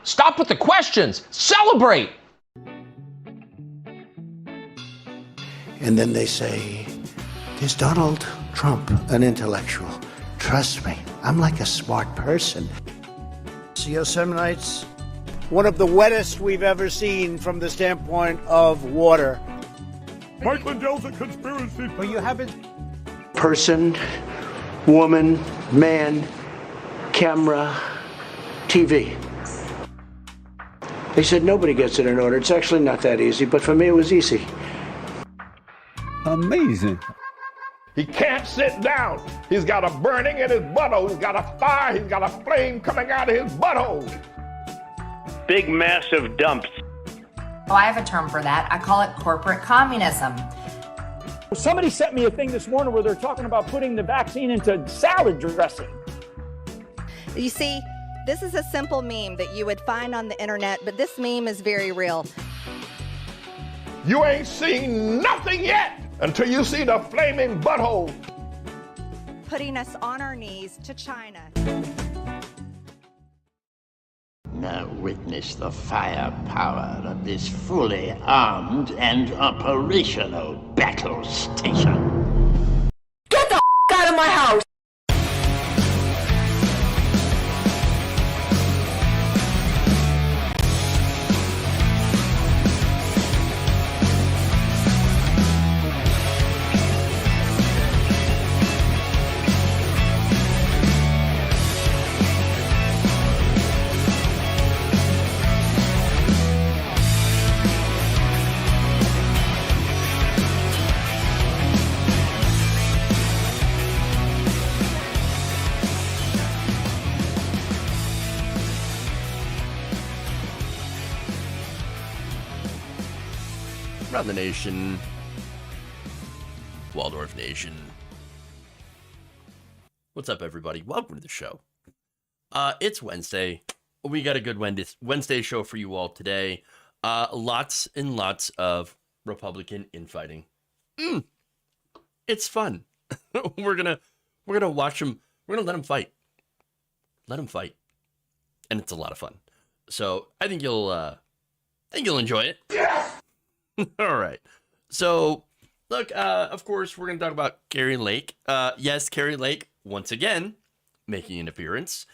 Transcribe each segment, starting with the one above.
Stop with the questions. Celebrate. And then they say, is Donald Trump an intellectual? Trust me, I'm like a smart person. Yosemite's one of the wettest we've ever seen from the standpoint of water. Mike Lindell's a conspiracy. But you haven't. Person, woman, man, camera, TV. They said nobody gets it in order. It's actually not that easy, but for me it was easy. Amazing. He can't sit down. He's got a burning in his butthole. He's got a fire. He's got a flame coming out of his butthole. Big, massive dumps. Oh, I have a term for that. I call it corporate communism. Somebody sent me a thing this morning where they're talking about putting the vaccine into salad dressing. You see, this is a simple meme that you would find on the internet, but this meme is very real. You ain't seen nothing yet until you see the flaming butthole. Putting us on our knees to China. Now witness the firepower of this fully armed and operational battle station. Get the out of my house! Around the nation, Waldorf Nation. What's up, everybody? Welcome to the show. It's Wednesday. We got a good Wednesday show for you all today. Lots and lots of Republican infighting. It's fun. We're gonna watch them. We're gonna let them fight. Let them fight, and it's a lot of fun. So I think you'll enjoy it. Yes! All right. So, look, of course, we're going to talk about Kari Lake. Yes, Kari Lake, once again, making an appearance.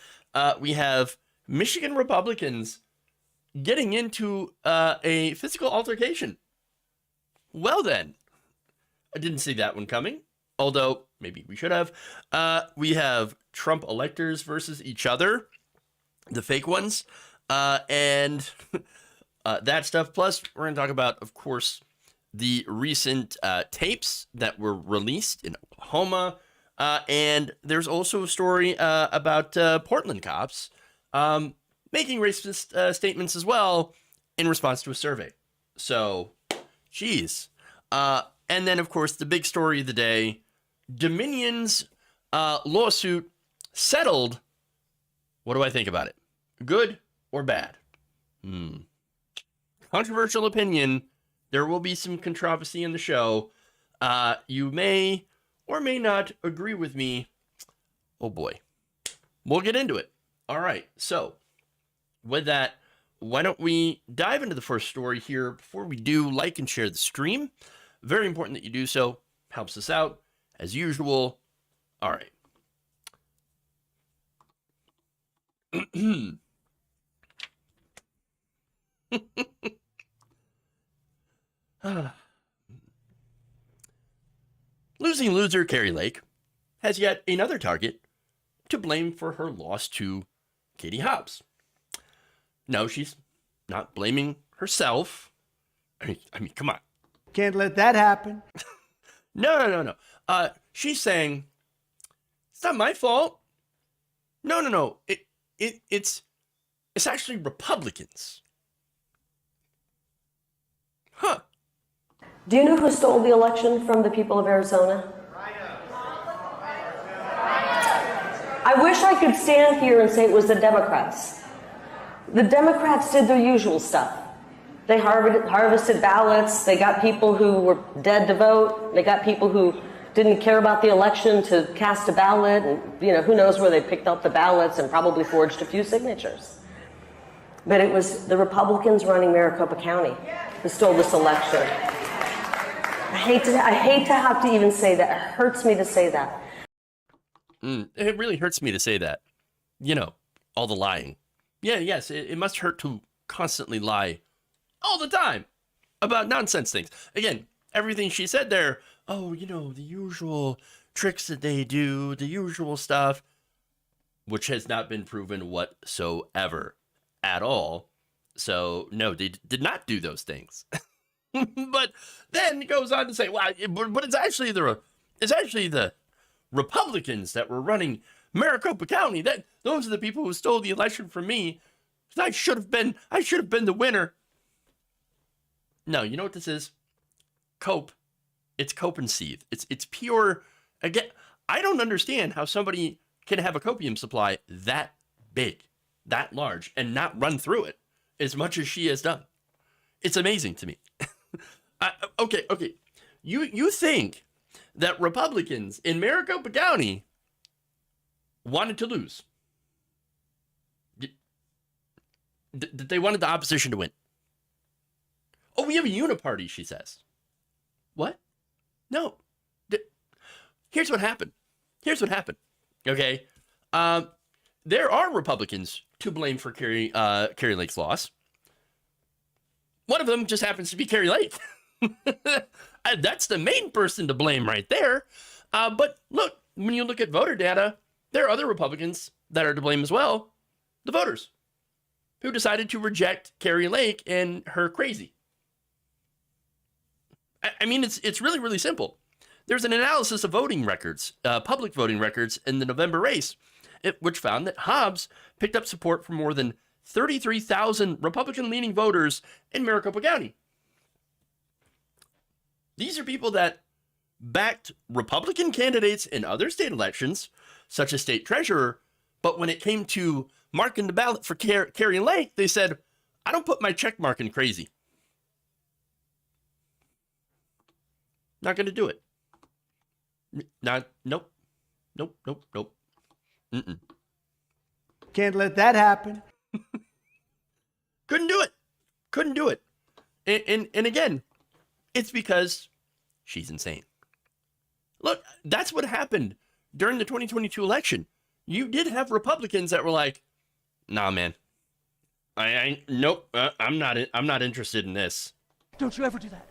We have Michigan Republicans getting into a physical altercation. Well, then, I didn't see that one coming, although maybe we should have. We have Trump electors versus each other, the fake ones, and... that stuff. Plus, we're going to talk about, of course, the recent tapes that were released in Oklahoma. And there's also a story about Portland cops making racist statements as well in response to a survey. So, geez. And then, of course, the big story of the day, Dominion's lawsuit settled. What do I think about it? Good or bad? Controversial opinion. There will be some controversy in the show. You may or may not agree with me. Oh boy. We'll get into it. All right. So, with that, why don't we dive into the first story here? Before we do, like and share the stream. Very important that you do so. Helps us out, as usual. All right. Losing loser Kari Lake has yet another target to blame for her loss to Katie Hobbs. No, she's not blaming herself. I mean, come on. Can't let that happen. No. She's saying, it's not my fault. No. It's actually Republicans. Huh. Do you know who stole the election from the people of Arizona? I wish I could stand here and say it was the Democrats. The Democrats did their usual stuff. They harvested ballots. They got people who were dead to vote. They got people who didn't care about the election to cast a ballot. And, who knows where they picked up the ballots and probably forged a few signatures. but it was the Republicans running Maricopa County who stole this election. I hate to have to even say that. It hurts me to say that. It really hurts me to say that. You know, all the lying. Yeah, yes, it must hurt to constantly lie all the time about nonsense things. Again, everything she said there, oh, you know, the usual tricks that they do, the usual stuff, which has not been proven whatsoever at all. So, no, they did not do those things. But then it goes on to say, well, but it's actually the Republicans that were running Maricopa County. Those are the people who stole the election from me. I should have been the winner. No, you know what this is? Cope. It's cope and seethe. It's pure. Again, I don't understand how somebody can have a copium supply that big, that large, and not run through it as much as she has done. It's amazing to me. Okay. You think that Republicans in Maricopa County wanted to lose? That they wanted the opposition to win? Oh, we have a uniparty, she says. What? No. Here's what happened. Okay. There are Republicans to blame for Kari Lake's loss. One of them just happens to be Kari Lake. That's the main person to blame right there. But look, when you look at voter data, there are other Republicans that are to blame as well. The voters who decided to reject Kari Lake and her crazy. I mean, it's really, really simple. There's an analysis of voting records, public voting records in the November race, which found that Hobbs picked up support from more than 33,000 Republican-leaning voters in Maricopa County. These are people that backed Republican candidates in other state elections, such as state treasurer, but when it came to marking the ballot for Kari Lake, they said, I don't put my check mark in crazy. Not going to do it. Nope. Mm-mm. Can't let that happen. Couldn't do it. And again, it's because she's insane. Look, that's what happened during the 2022 election. You did have Republicans that were like, nah, man, nope, I'm not interested in this. Don't you ever do that.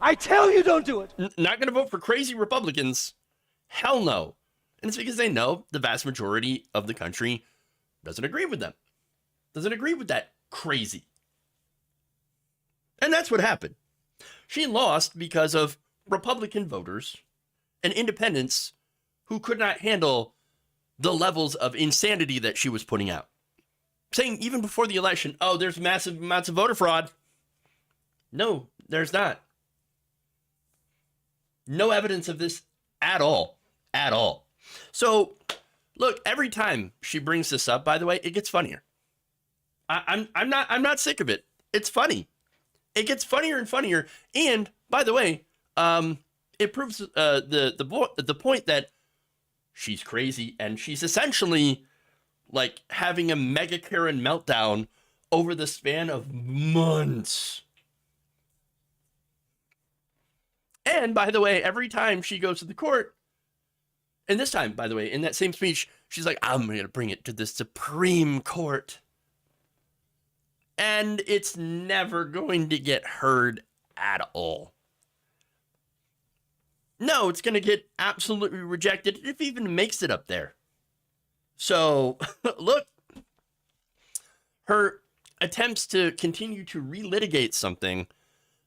I tell you, don't do it. Not going to vote for crazy Republicans. Hell no. And it's because they know the vast majority of the country doesn't agree with them. Doesn't agree with that crazy. And that's what happened. She lost because of Republican voters and independents who could not handle the levels of insanity that she was putting out. Saying even before the election, oh, there's massive amounts of voter fraud. No, there's not. No evidence of this at all. So, look, every time she brings this up, by the way, it gets funnier. I'm not sick of it. It's funny. It gets funnier and funnier. And by the way, it proves the point that she's crazy and she's essentially like having a mega Karen meltdown over the span of months. And by the way, every time she goes to the court, and this time, by the way, in that same speech, she's like, I'm going to bring it to the Supreme Court. And it's never going to get heard at all. No, it's going to get absolutely rejected if it even makes it up there. So, look, her attempts to continue to relitigate something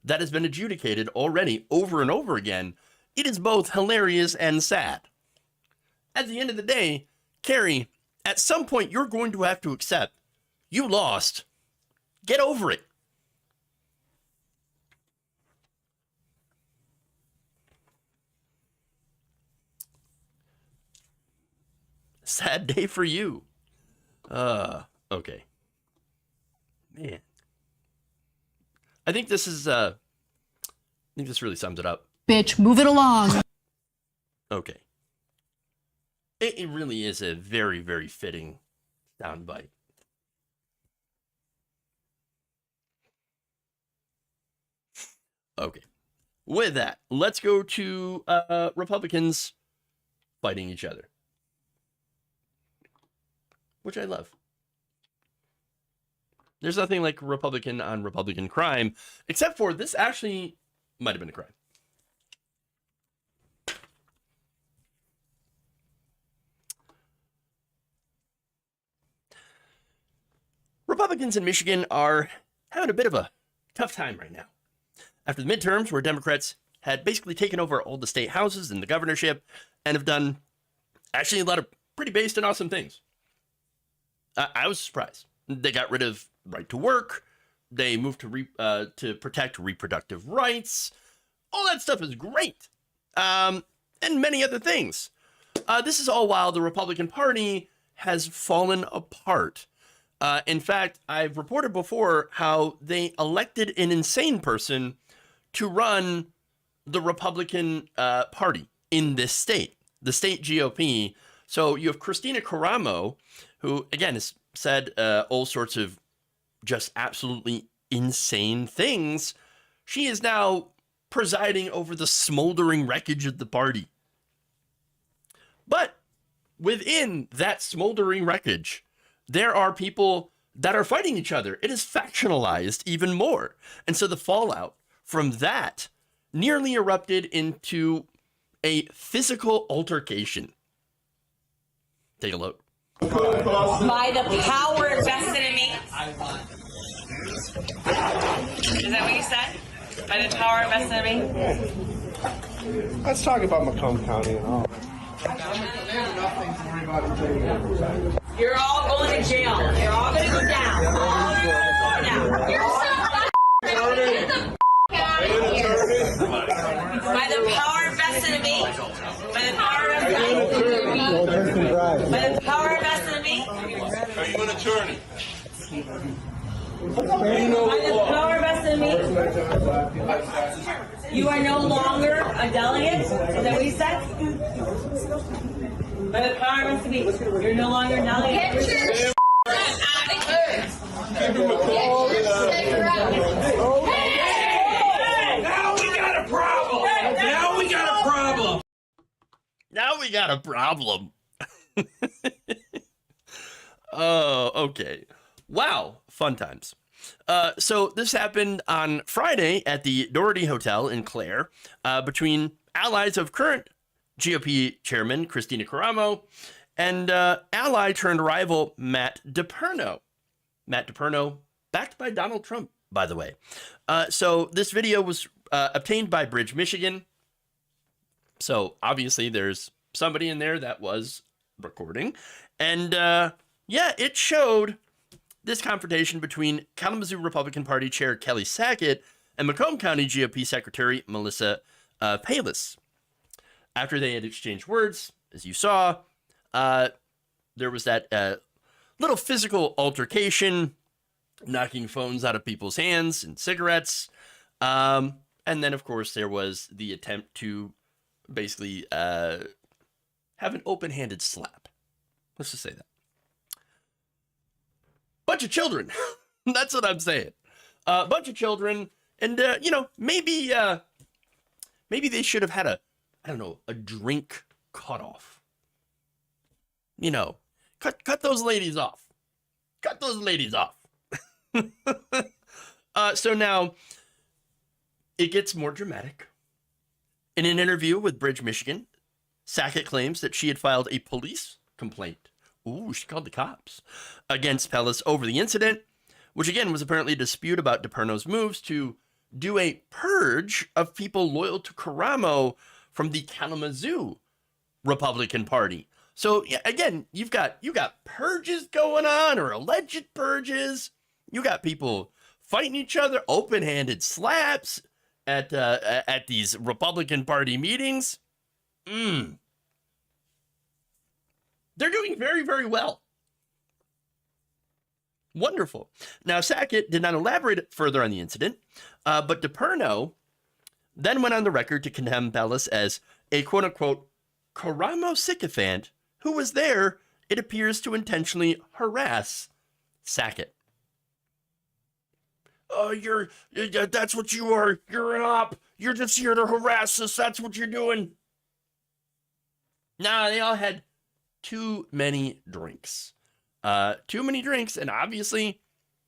that has been adjudicated already over and over again, it is both hilarious and sad. At the end of the day, Kari, at some point you're going to have to accept you lost. Get over it. Sad day for you. Okay. Man. I think this really sums it up. Bitch, move it along. Okay. It really is a very, very fitting soundbite. Okay. With that, let's go to Republicans fighting each other, which I love. There's nothing like Republican on Republican crime, except for this actually might have been a crime. Republicans in Michigan are having a bit of a tough time right now. After the midterms, where Democrats had basically taken over all the state houses and the governorship and have done actually a lot of pretty based and awesome things. I was surprised. They got rid of right to work. They moved to protect reproductive rights. All that stuff is great. And many other things. This is all while the Republican Party has fallen apart. In fact, I've reported before how they elected an insane person to run the Republican Party in this state, the state GOP. So you have Christina Caramo, who, again, has said all sorts of just absolutely insane things. She is now presiding over the smoldering wreckage of the party. But within that smoldering wreckage, there are people that are fighting each other. It is factionalized even more. And so the fallout from that nearly erupted into a physical altercation. Take a look. By the power vested in me. Is that what you said? By the power vested in me? Let's talk about Macomb County and all. You're all going to jail. You're all going to go down. You're all going to go down. You're all by the power vested in me. By the power vested in me. By the power vested in me. Are you an attorney? By the power vested in me. You are no longer a delegate. Is that what you said? By the power vested in me. You're no longer a delegate. Now we got a problem. Now we got a problem. Now we got a problem. Oh, okay. Wow, fun times. So this happened on Friday at the Doherty Hotel in Clare between allies of current GOP chairman Christina Caramo and ally turned rival Matt DePerno. Matt DePerno, backed by Donald Trump, by the way. So this video was obtained by Bridge, Michigan. So obviously there's somebody in there that was recording. And yeah, it showed this confrontation between Kalamazoo Republican Party Chair Kelly Sackett and Macomb County GOP Secretary Melissa Palis. After they had exchanged words, as you saw, there was that little physical altercation, knocking phones out of people's hands and cigarettes. And then, of course, there was the attempt to basically have an open-handed slap. Let's just say that. Bunch of children. That's what I'm saying. A bunch of children. And, you know, maybe they should have had a drink cutoff. You know, cut those ladies off. Cut those ladies off. So now it gets more dramatic. In an interview with Bridge, Michigan, Sackett claims that she had filed a police complaint. Ooh, she called the cops against Pellis over the incident, which again was apparently a dispute about DePerno's moves to do a purge of people loyal to Caramo from the Kalamazoo Republican Party. So yeah, again, you got purges going on, or alleged purges. You got people fighting each other, open-handed slaps at these Republican Party meetings. They're doing very, very well. Wonderful. Now, Sackett did not elaborate further on the incident, but DePerno then went on the record to condemn Pellis as a quote-unquote Caramo sycophant who was there, it appears, to intentionally harass Sackett. that's what you are. You're an op. You're just here to harass us. That's what you're doing. Nah, they all had too many drinks. And obviously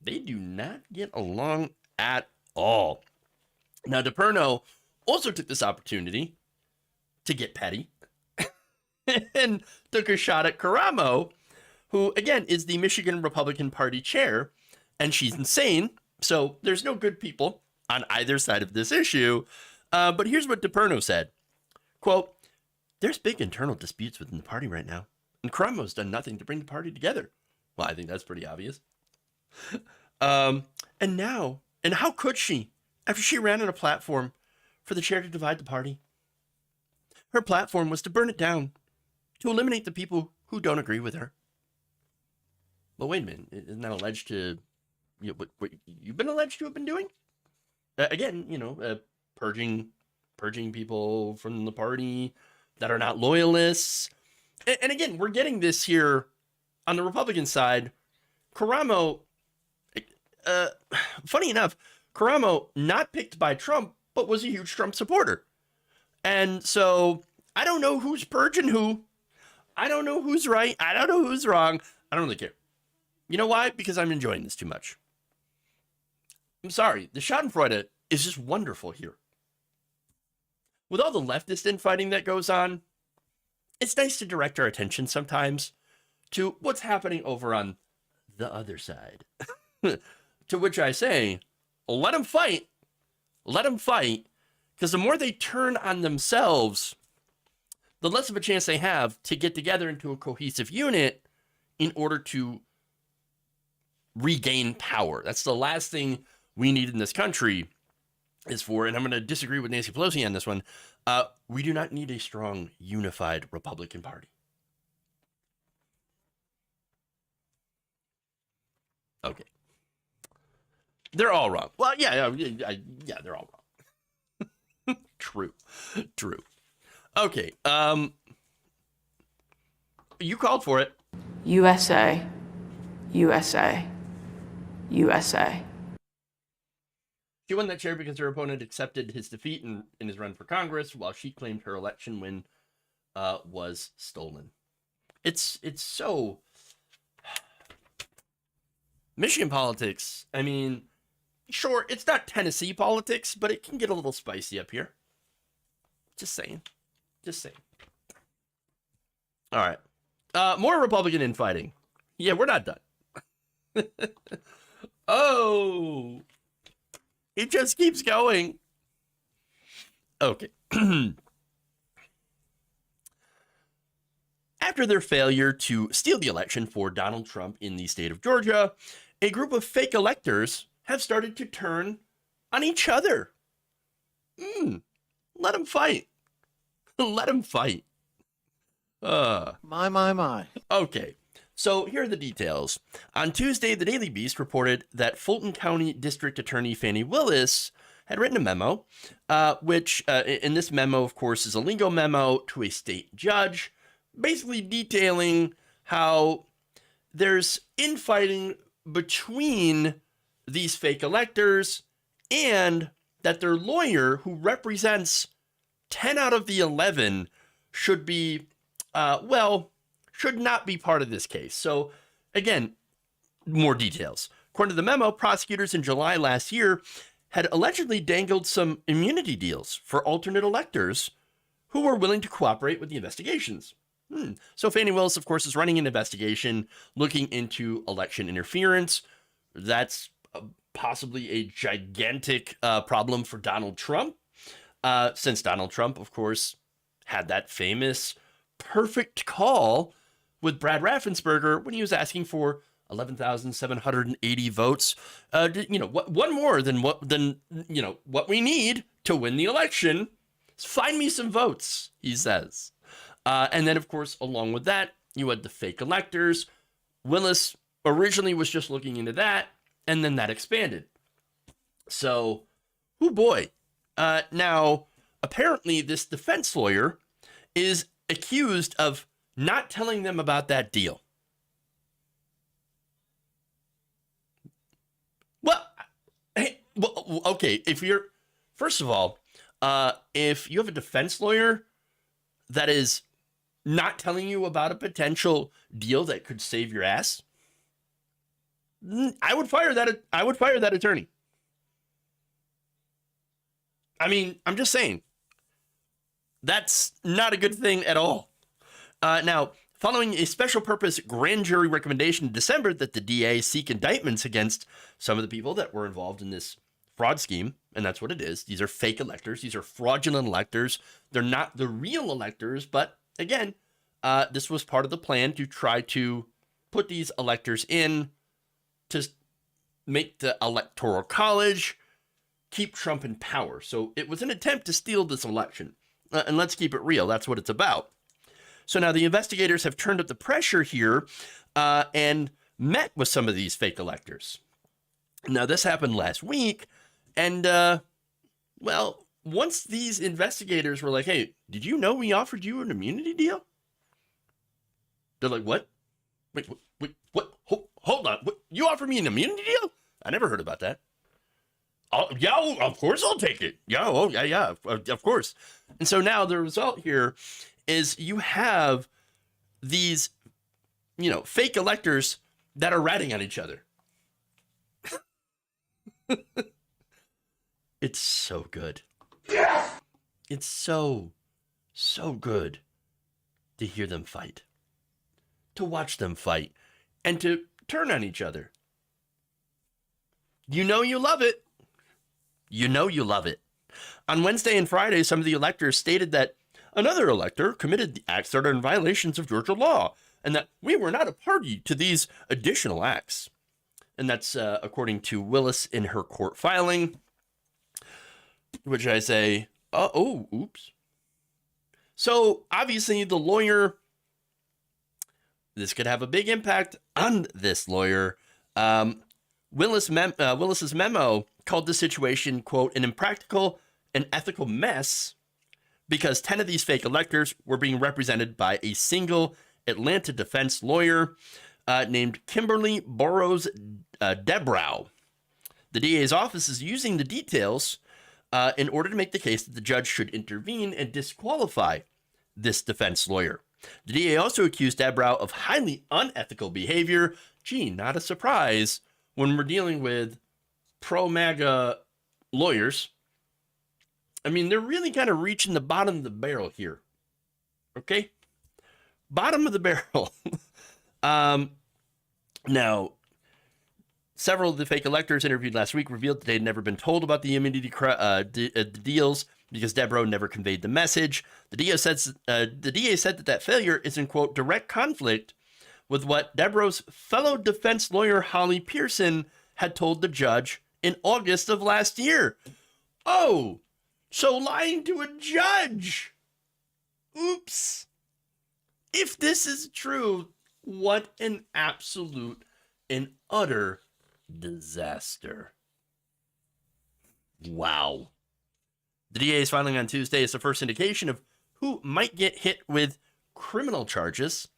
they do not get along at all. Now, DePerno also took this opportunity to get petty and took a shot at Karamo, who, again, is the Michigan Republican Party chair, and she's insane. So there's no good people on either side of this issue. But here's what DePerno said. Quote, "There's big internal disputes within the party right now, and Karamo's done nothing to bring the party together." Well, I think that's pretty obvious. And how could she, after she ran on a platform for the chair to divide the party? Her platform was to burn it down, to eliminate the people who don't agree with her. But wait a minute, isn't that alleged to, what you've been alleged to have been doing? Purging people from the party that are not loyalists. And again, we're getting this here on the Republican side. Karamo, funny enough, Karamo not picked by Trump, but was a huge Trump supporter. And so I don't know who's purging who. I don't know who's right. I don't know who's wrong. I don't really care. You know why? Because I'm enjoying this too much. I'm sorry. The Schadenfreude is just wonderful here. With all the leftist infighting that goes on, it's nice to direct our attention sometimes to what's happening over on the other side. To which I say, let them fight. Let them fight. Because the more they turn on themselves, the less of a chance they have to get together into a cohesive unit in order to regain power. That's the last thing we need in this country is for, and I'm going to disagree with Nancy Pelosi on this one, we do not need a strong, unified Republican Party. Okay. They're all wrong. Well, yeah, they're all wrong. True. Okay, you called for it. USA, USA, USA. She won that chair because her opponent accepted his defeat in his run for Congress, while she claimed her election win was stolen. It's so... Michigan politics, I mean, sure, it's not Tennessee politics, but it can get a little spicy up here. Just saying. All right. More Republican infighting. Yeah, we're not done. Oh, it just keeps going. Okay. After their failure to steal the election for Donald Trump in the state of Georgia, a group of fake electors have started to turn on each other. Let them fight. Let them fight. My. Okay, so here are the details. On Tuesday, the Daily Beast reported that Fulton County District Attorney Fani Willis had written a memo, which in this memo, of course, is a legal memo to a state judge, basically detailing how there's infighting between these fake electors and that their lawyer, who represents 10 out of the 11, should be, should not be part of this case. So, again, more details. According to the memo, prosecutors in July last year had allegedly dangled some immunity deals for alternate electors who were willing to cooperate with the investigations. So Fani Willis, of course, is running an investigation looking into election interference. That's possibly a gigantic problem for Donald Trump, since Donald Trump, of course, had that famous perfect call with Brad Raffensperger when he was asking for 11,780 votes. One more than what we need to win the election. Find me some votes, he says. And then, of course, along with that, you had the fake electors. Willis originally was just looking into that, and then that expanded. So, oh boy. Now, apparently, this defense lawyer is accused of not telling them about that deal. Well, hey, okay, first of all, if you have a defense lawyer that is not telling you about a potential deal that could save your ass, I would fire that attorney. I mean, I'm just saying, that's not a good thing at all. Now, following a special purpose grand jury recommendation in December that the DA seek indictments against some of the people that were involved in this fraud scheme, and that's what it is. These are fake electors. These are fraudulent electors. They're not the real electors, but again, this was part of the plan to try to put these electors in to make the Electoral College keep Trump in power. So it was an attempt to steal this election. And let's keep it real. That's what it's about. So now the investigators have turned up the pressure here and met with some of these fake electors. Now, this happened last week. And, well, once these investigators were like, hey, did you know we offered you an immunity deal? They're like, what? Wait, what? Hold on. What? You offered me an immunity deal? I never heard about that. Oh, yeah, of course I'll take it. Yeah, of course. And so now the result here is you have these, fake electors that are ratting on each other. It's so good. Yeah! It's so good to hear them fight, to watch them fight, and to turn on each other. You love it. You love it. On Wednesday and Friday, some of the electors stated that another elector committed the acts that are in violations of Georgia law, and that we were not a party to these additional acts. And that's according to Willis in her court filing, which I say, oops. So obviously the lawyer, this could have a big impact on this lawyer. Willis's memo called the situation, quote, an impractical and ethical mess because 10 of these fake electors were being represented by a single Atlanta defense lawyer named Kimberly Burrows Debrow. The DA's office is using the details in order to make the case that the judge should intervene and disqualify this defense lawyer. The DA also accused Debrow of highly unethical behavior. Gee, not a surprise when we're dealing with pro-MAGA lawyers. I mean, they're really kind of reaching the bottom of the barrel here. Okay? Bottom of the barrel. Now, several of the fake electors interviewed last week revealed that they had never been told about the immunity deals because Debrow never conveyed the message. The DA said that failure is in, quote, direct conflict with what Debrow's fellow defense lawyer Holly Pearson had told the judge in August of last year. Oh, so lying to a judge. Oops. If this is true, what an absolute and utter disaster. Wow. The DA's filing on Tuesday is the first indication of who might get hit with criminal charges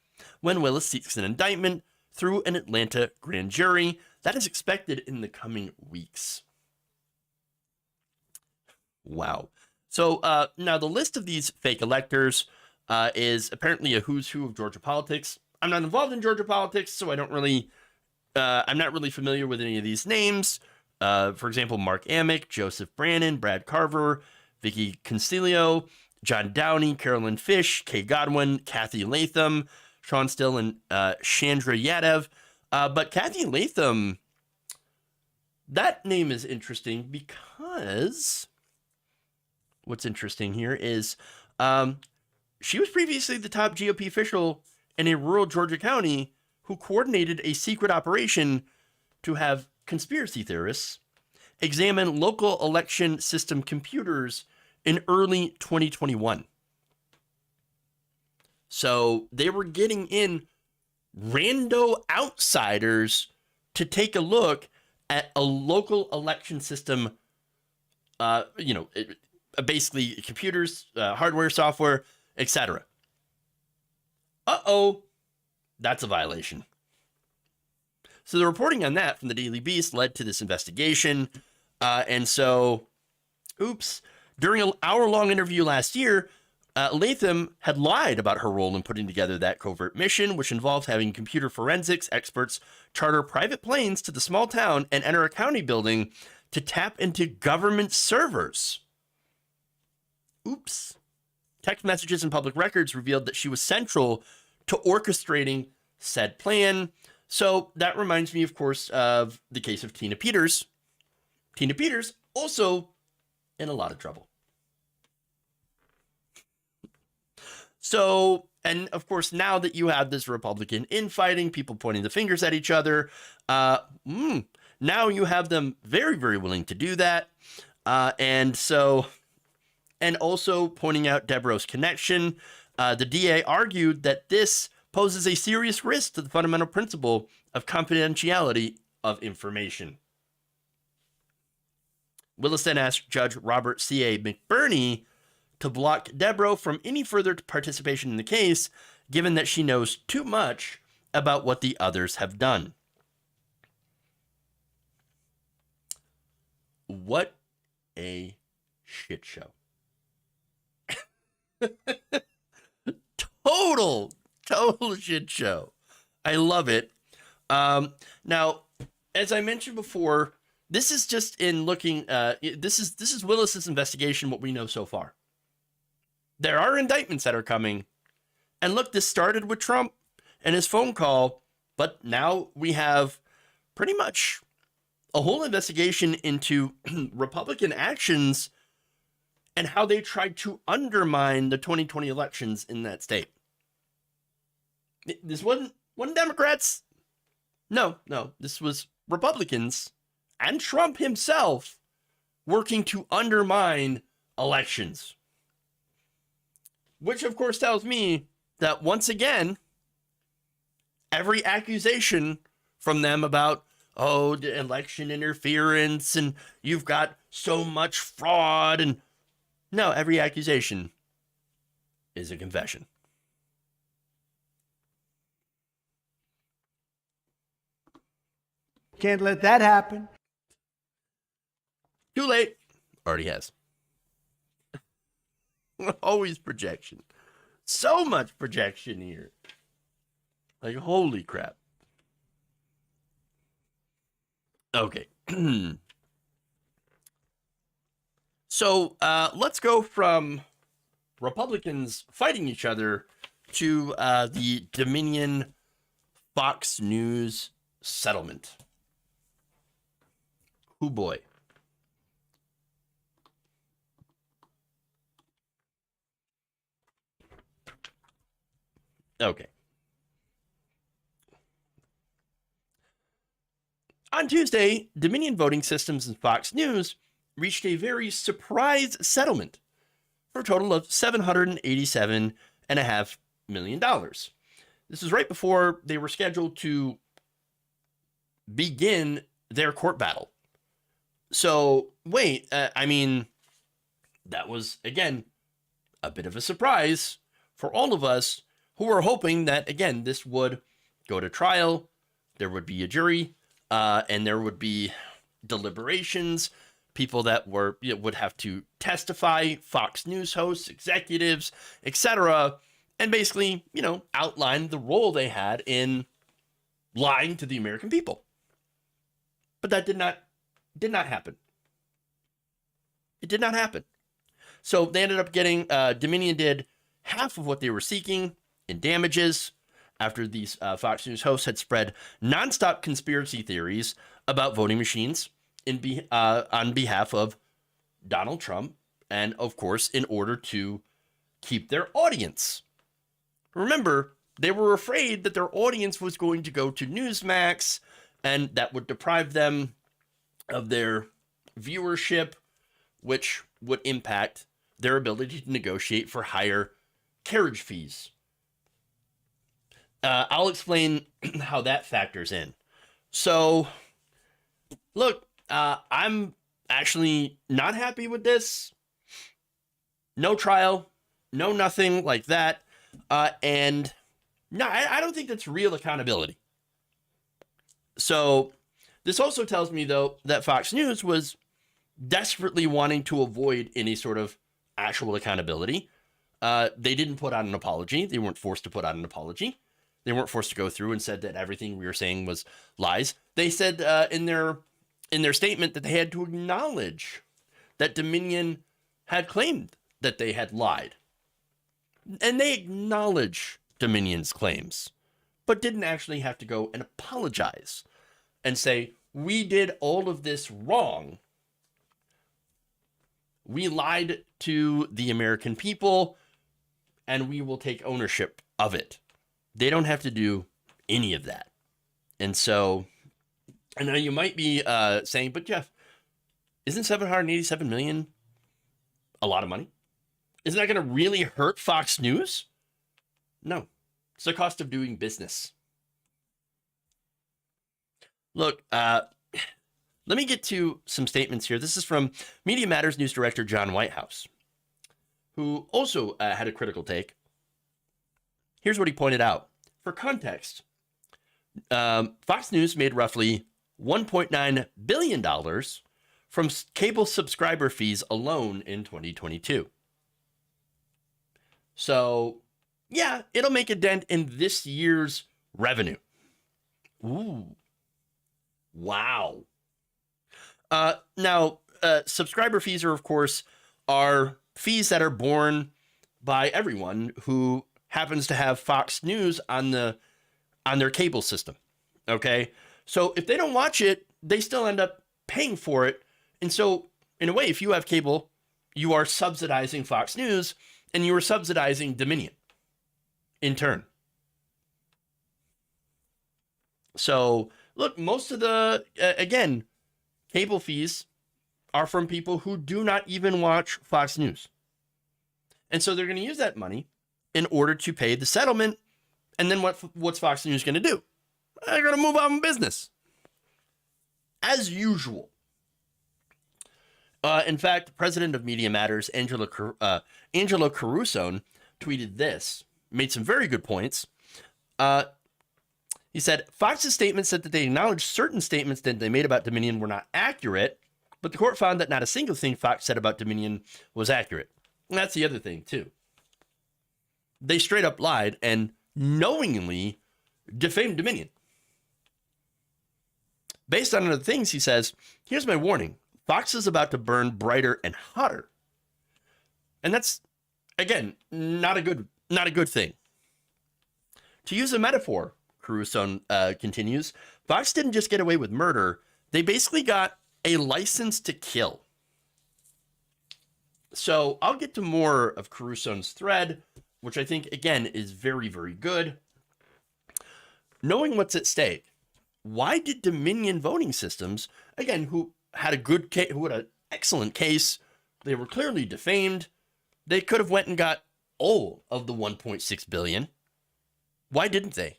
when Willis seeks an indictment through an Atlanta grand jury. That is expected in the coming weeks. Wow. So now the list of these fake electors is apparently a who's who of Georgia politics. I'm not involved in Georgia politics, so I'm not really familiar with any of these names. For example, Mark Amick, Joseph Brannon, Brad Carver, Vicky Concilio, John Downey, Carolyn Fish, Kay Godwin, Kathy Latham, Sean Still, and Chandra Yadav. But Kathy Latham, that name is interesting because what's interesting here is she was previously the top GOP official in a rural Georgia county who coordinated a secret operation to have conspiracy theorists examine local election system computers in early 2021. So they were getting in rando outsiders to take a look at a local election system, basically computers, hardware, software, etc. That's a violation. So the reporting on that from the Daily Beast led to this investigation. And so, oops, during an hour-long interview last year, Latham had lied about her role in putting together that covert mission, which involved having computer forensics experts charter private planes to the small town and enter a county building to tap into government servers. Oops. Text messages and public records revealed that she was central to orchestrating said plan. So that reminds me, of course, of the case of Tina Peters. Tina Peters also in a lot of trouble. So, and of course, now that you have this Republican infighting, people pointing the fingers at each other, now you have them very, very willing to do that. And also pointing out Deborah's connection, the DA argued that this poses a serious risk to the fundamental principle of confidentiality of information. Willis then asked Judge Robert C.A. McBurney to block Deborah from any further participation in the case, given that she knows too much about what the others have done. What a shit show. Total shit show. I love it. Now, as I mentioned before, this is just in looking, this is Willis's investigation, what we know so far. There are indictments that are coming. And look, this started with Trump and his phone call, but now we have pretty much a whole investigation into Republican actions and how they tried to undermine the 2020 elections in that state. This wasn't Democrats. No, this was Republicans and Trump himself working to undermine elections. Which, of course, tells me that once again, every accusation from them about, the election interference and you've got so much fraud, and no, every accusation is a confession. Can't let that happen. Too late. Already has. Always projection. So much projection here. Like, holy crap. Okay. So let's go from Republicans fighting each other to the Dominion Fox News settlement. Oh boy. Okay. On Tuesday, Dominion Voting Systems and Fox News reached a very surprise settlement for a total of $787.5 million. This is right before they were scheduled to begin their court battle. So, wait, that was, again, a bit of a surprise for all of us who were hoping that, again, this would go to trial, there would be a jury, and there would be deliberations, people that would have to testify, Fox News hosts, executives, etc., and basically, outline the role they had in lying to the American people. But that did not happen. It did not happen. So they ended up getting, Dominion did half of what they were seeking in damages after these Fox News hosts had spread nonstop conspiracy theories about voting machines on behalf of Donald Trump, and of course, in order to keep their audience. Remember, they were afraid that their audience was going to go to Newsmax, and that would deprive them of their viewership, which would impact their ability to negotiate for higher carriage fees. I'll explain how that factors in. So, look, I'm actually not happy with this. No trial, no nothing like that. And no, I don't think that's real accountability. So this also tells me, though, that Fox News was desperately wanting to avoid any sort of actual accountability. They didn't put out an apology. They weren't forced to put out an apology. They weren't forced to go through and said that everything we were saying was lies. They said in their statement that they had to acknowledge that Dominion had claimed that they had lied. And they acknowledge Dominion's claims, but didn't actually have to go and apologize and say, we did all of this wrong. We lied to the American people, and we will take ownership of it. They don't have to do any of that. And so, I know you might be saying, but Jeff, isn't $787 million a lot of money? Isn't that going to really hurt Fox News? No, it's the cost of doing business. Look, let me get to some statements here. This is from Media Matters news director John Whitehouse, who also had a critical take. Here's what he pointed out. For context, Fox News made roughly $1.9 billion from cable subscriber fees alone in 2022. So, yeah, it'll make a dent in this year's revenue. Ooh. Wow. Now, subscriber fees are, of course, fees that are borne by everyone who happens to have Fox News on their cable system. Okay? So if they don't watch it, they still end up paying for it. And so, in a way, if you have cable, you are subsidizing Fox News, and you are subsidizing Dominion in turn. So, look, most of the, again, cable fees are from people who do not even watch Fox News. And so they're going to use that money in order to pay the settlement. And then what's Fox News going to do? They're going to move on with business. As usual. In fact, the president of Media Matters, Angelo Caruso, tweeted this, made some very good points. He said, Fox's statement said that they acknowledged certain statements that they made about Dominion were not accurate, but the court found that not a single thing Fox said about Dominion was accurate. And that's the other thing, too. They straight up lied and knowingly defamed Dominion. Based on other things, he says, here's my warning. Fox is about to burn brighter and hotter. And that's, again, not a good thing. To use a metaphor, Caruso continues, Fox didn't just get away with murder. They basically got a license to kill. So I'll get to more of Caruso's thread, which I think, again, is very, very good. Knowing what's at stake, why did Dominion Voting Systems, again, who had an excellent case, they were clearly defamed, they could have went and got all of the $1.6 billion. Why didn't they?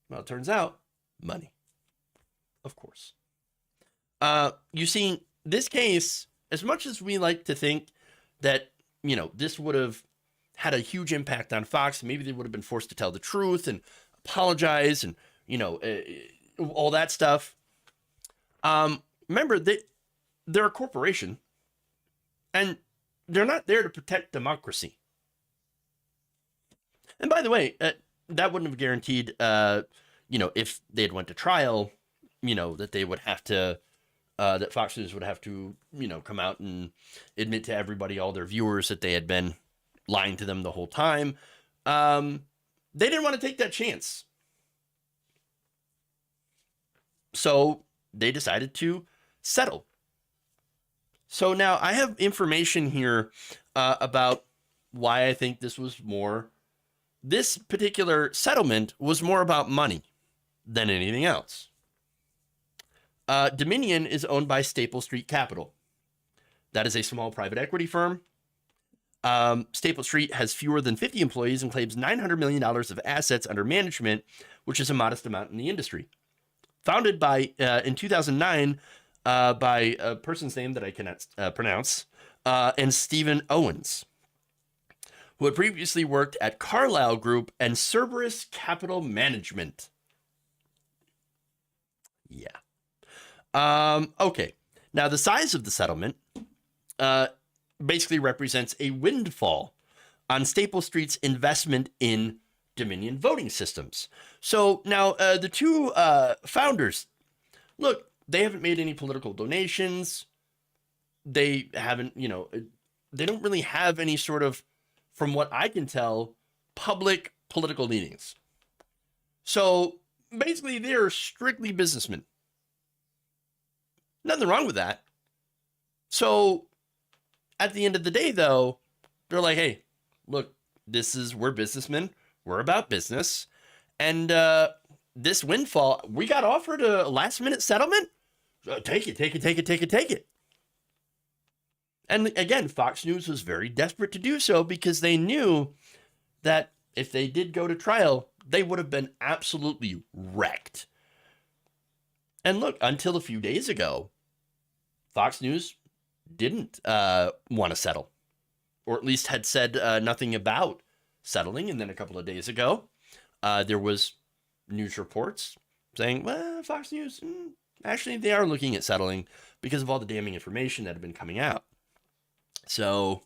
Well, it turns out, money. Of course. You see, this case, as much as we like to think that, this would have had a huge impact on Fox, maybe they would have been forced to tell the truth and apologize and, all that stuff. Remember, they're a corporation, and they're not there to protect democracy. And by the way, that wouldn't have guaranteed, if they had went to trial, that they would have to, that Fox News would have to, come out and admit to everybody, all their viewers, that they had been lying to them the whole time. They didn't want to take that chance. So they decided to settle. So now I have information here about why I think this particular settlement was more about money than anything else. Dominion is owned by Staple Street Capital. That is a small private equity firm. Staple Street has fewer than 50 employees and claims $900 million of assets under management, which is a modest amount in the industry. Founded in 2009 by a person's name that I cannot pronounce, and Stephen Owens, who had previously worked at Carlyle Group and Cerberus Capital Management. Yeah. Okay. Now, the size of the settlement basically represents a windfall on Staple Street's investment in Dominion voting systems. So now the two founders, look, they haven't made any political donations. They haven't, they don't really have any sort of, from what I can tell, public political leanings. So basically, they're strictly businessmen. Nothing wrong with that. So at the end of the day, though, they're like, hey, look, we're businessmen. We're about business. And this windfall, we got offered a last minute settlement. Take it. And again, Fox News was very desperate to do so because they knew that if they did go to trial, they would have been absolutely wrecked. And look, until a few days ago, Fox News didn't want to settle, or at least had said nothing about settling. And then a couple of days ago, there was news reports saying, well, Fox News, actually, they are looking at settling because of all the damning information that had been coming out. So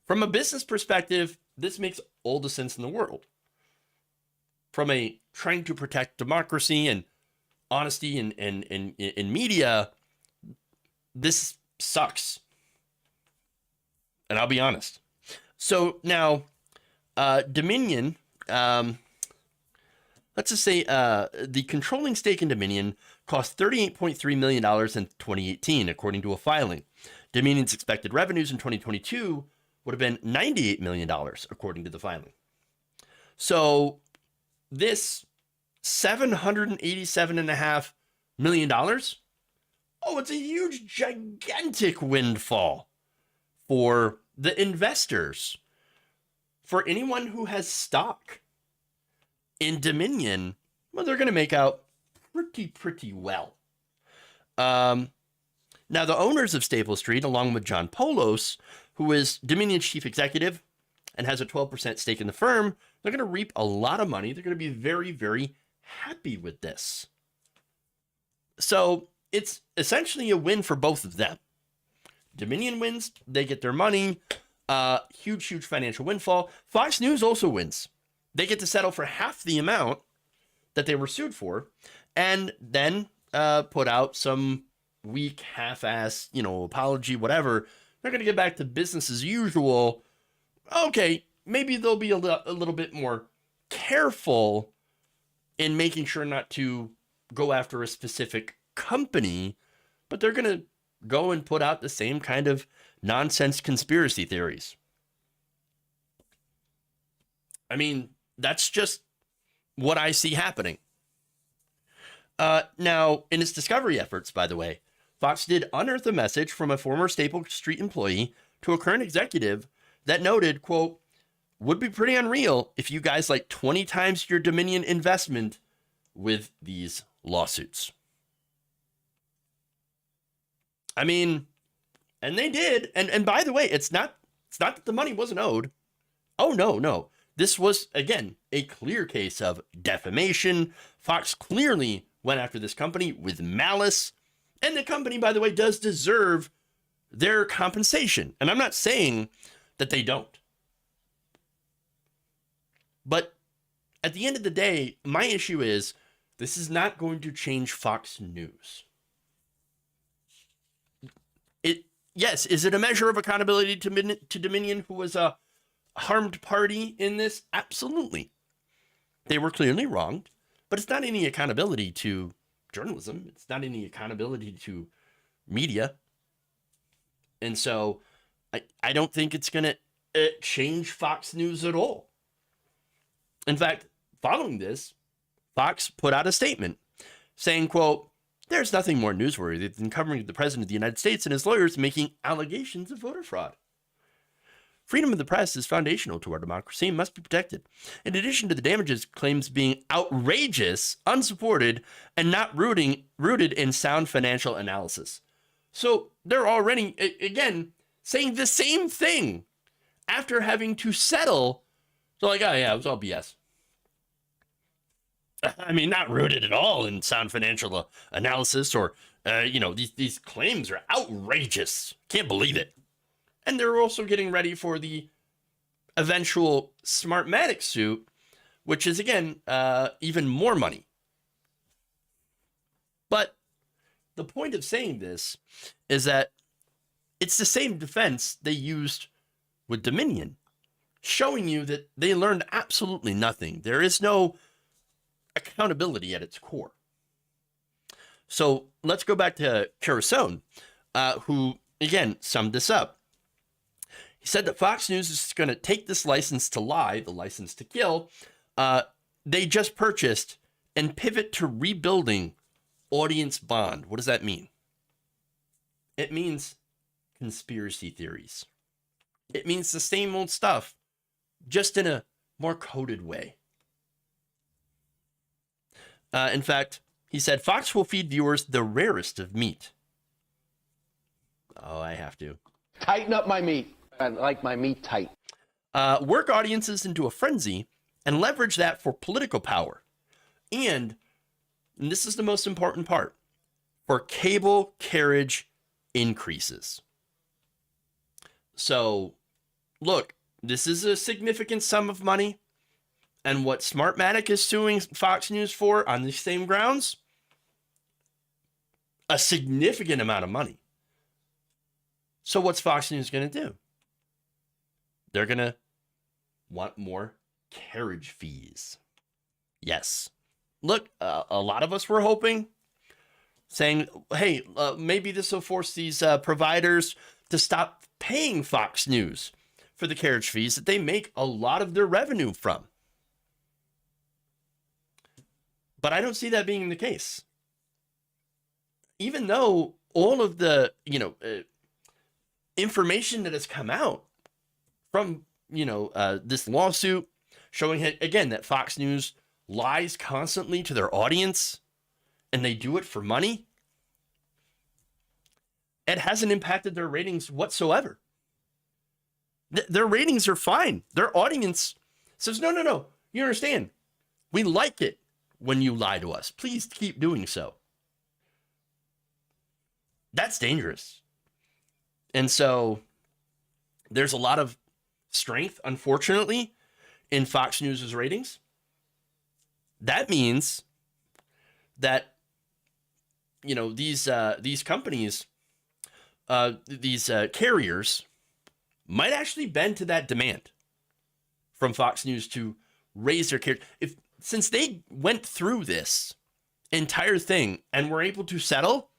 from a business perspective, this makes all the sense in the world. From a trying to protect democracy and honesty in media, this sucks. And I'll be honest. So now, Dominion, let's just say the controlling stake in Dominion cost $38.3 million in 2018, according to a filing. Dominion's expected revenues in 2022 would have been $98 million, according to the filing. So this $787.5 million, oh, it's a huge, gigantic windfall for the investors. For anyone who has stock in Dominion, well, they're going to make out pretty well. Now, the owners of Staple Street, along with John Poulos, who is Dominion's chief executive and has a 12% stake in the firm, they're going to reap a lot of money. They're going to be very, very happy with this. So it's essentially a win for both of them. Dominion wins, they get their money. Huge financial windfall. Fox News also wins. They get to settle for half the amount that they were sued for, and then put out some weak, half-ass, apology, whatever. They're going to get back to business as usual. Okay, maybe they'll be a little bit more careful in making sure not to go after a specific company, but they're going to go and put out the same kind of nonsense conspiracy theories. I mean, that's just what I see happening. Now, in its discovery efforts, by the way, Fox did unearth a message from a former Staple Street employee to a current executive that noted, quote, would be pretty unreal if you guys like 20 times your Dominion investment with these lawsuits. I mean, and they did. And by the way, it's not that the money wasn't owed. Oh, no. This was, again, a clear case of defamation. Fox clearly went after this company with malice. And the company, by the way, does deserve their compensation. And I'm not saying that they don't. But at the end of the day, my issue is this is not going to change Fox News. Yes, is it a measure of accountability to Dominion, who was a harmed party in this? Absolutely. They were clearly wronged, but it's not any accountability to journalism. It's not any accountability to media. And so I don't think it's going to change Fox News at all. In fact, following this, Fox put out a statement saying, quote, there's nothing more newsworthy than covering the President of the United States and his lawyers making allegations of voter fraud. Freedom of the press is foundational to our democracy and must be protected. In addition to the damages claims being outrageous, unsupported, and not rooted in sound financial analysis. So they're already, again, saying the same thing after having to settle. So like, oh yeah, it was all BS. I mean, not rooted at all in sound financial analysis or, these claims are outrageous. Can't believe it. And they're also getting ready for the eventual Smartmatic suit, which is, again, even more money. But the point of saying this is that it's the same defense they used with Dominion, showing you that they learned absolutely nothing. There is no accountability at its core. So let's go back to Carusone, who, again, summed this up. He said that Fox News is going to take this license to lie, the license to kill, they just purchased, and pivot to rebuilding audience bond. What does that mean? It means conspiracy theories. It means the same old stuff, just in a more coded way. In fact, he said, Fox will feed viewers the rarest of meat. Oh, I have to. Tighten up my meat. I like my meat tight. Work audiences into a frenzy and leverage that for political power. And this is the most important part, for cable carriage increases. So, look, this is a significant sum of money. And what Smartmatic is suing Fox News for on these same grounds, a significant amount of money. So what's Fox News going to do? They're going to want more carriage fees. Yes. Look, a lot of us were hoping, saying, hey, maybe this will force these providers to stop paying Fox News for the carriage fees that they make a lot of their revenue from. But I don't see that being the case. Even though all of the, information that has come out from, this lawsuit showing, again, that Fox News lies constantly to their audience and they do it for money, it hasn't impacted their ratings whatsoever. Their ratings are fine. Their audience says, no, you understand. We like it when you lie to us. Please keep doing so. That's dangerous. And so there's a lot of strength, unfortunately, in Fox News' ratings. That means that, these companies, these carriers might actually bend to that demand from Fox News to raise their carriage. Since they went through this entire thing and were able to settle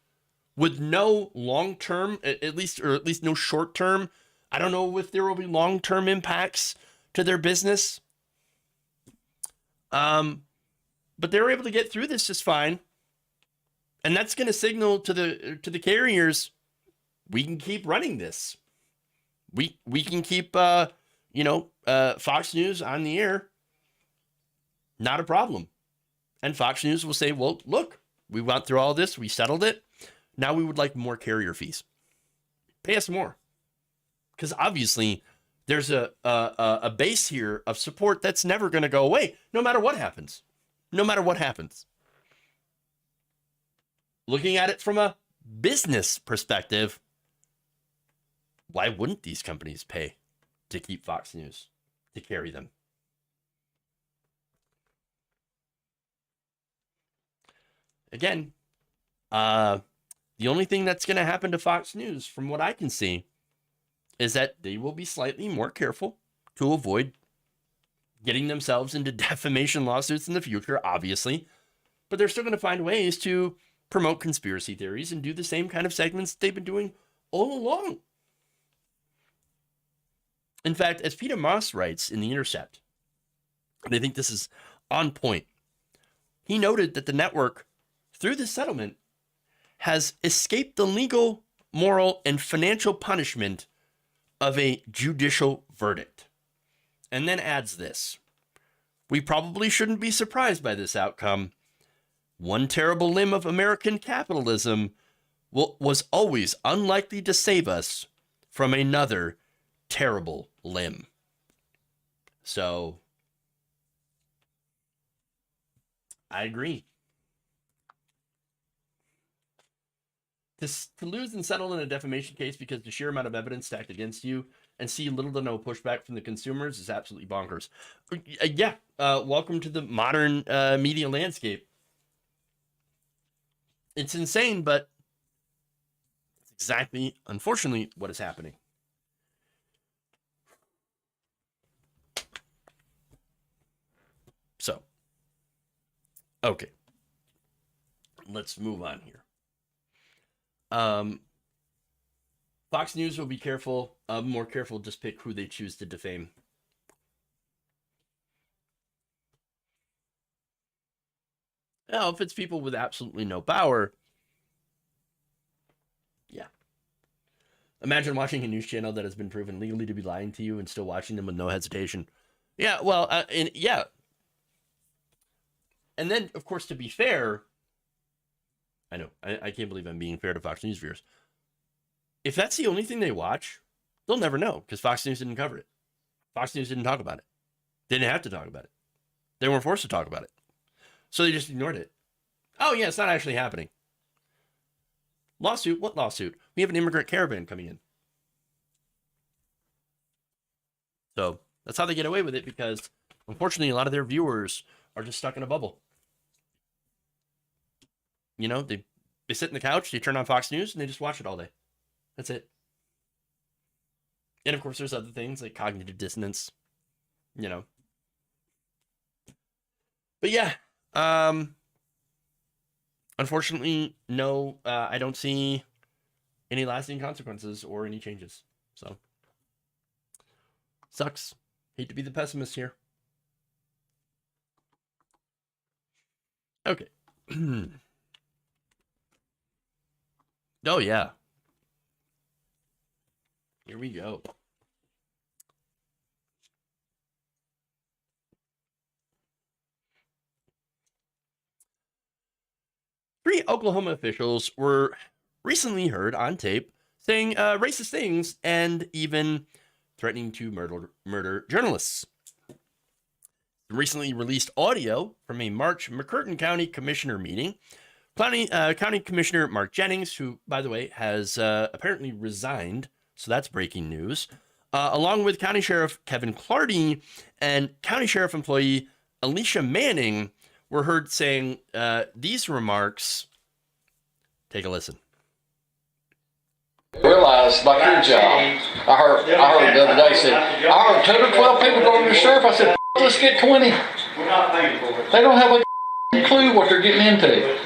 with no long-term, at least no short-term, I don't know if there will be long-term impacts to their business. But they were able to get through this just fine. And that's going to signal to the carriers, we can keep running this. We can keep, Fox News on the air. Not a problem. And Fox News will say, well, look, we went through all this. We settled it. Now we would like more carrier fees. Pay us more. Because obviously there's a base here of support that's never going to go away, no matter what happens. No matter what happens. Looking at it from a business perspective, why wouldn't these companies pay to keep Fox News, to carry them? Again, the only thing that's going to happen to Fox News, from what I can see, is that they will be slightly more careful to avoid getting themselves into defamation lawsuits in the future, obviously. But they're still going to find ways to promote conspiracy theories and do the same kind of segments they've been doing all along. In fact, as Peter Moss writes in The Intercept, and I think this is on point, he noted that the network, through this settlement, has escaped the legal, moral, and financial punishment of a judicial verdict. And then adds this: we probably shouldn't be surprised by this outcome. One terrible limb of American capitalism was always unlikely to save us from another terrible limb. So, I agree. To lose and settle in a defamation case because the sheer amount of evidence stacked against you and see little to no pushback from the consumers is absolutely bonkers. Yeah, welcome to the modern media landscape. It's insane, but it's exactly, unfortunately, what is happening. So, okay. Let's move on here. Fox News will be careful, more careful, just pick who they choose to defame. Now, if it's people with absolutely no power, yeah. Imagine watching a news channel that has been proven legally to be lying to you and still watching them with no hesitation. Yeah, well, yeah. And then, of course, to be fair, I know, I can't believe I'm being fair to Fox News viewers. If that's the only thing they watch, they'll never know because Fox News didn't cover it. Fox News didn't talk about it. They didn't have to talk about it. They weren't forced to talk about it. So they just ignored it. Oh, yeah, it's not actually happening. Lawsuit? What lawsuit? We have an immigrant caravan coming in. So that's how they get away with it because, unfortunately, a lot of their viewers are just stuck in a bubble. You know, they sit in the couch, they turn on Fox News, and they just watch it all day. That's it. And, of course, there's other things like cognitive dissonance, you know. But, yeah, unfortunately, no, I don't see any lasting consequences or any changes. So, sucks. Hate to be the pessimist here. Okay. Oh, yeah. Here we go. Three Oklahoma officials were recently heard on tape saying racist things and even threatening to murder journalists. Recently released audio from a March McCurtain County Commissioner meeting. County Commissioner Mark Jennings, who, by the way, has apparently resigned, so that's breaking news, along with County Sheriff Kevin Clardy and County Sheriff employee Alicia Manning, were heard saying these remarks. Take a listen. Realized, like your job, I heard the other day, said, I heard 10 or 12 people go to the sheriff. I said, let's get 20. They don't have a clue what they're getting into.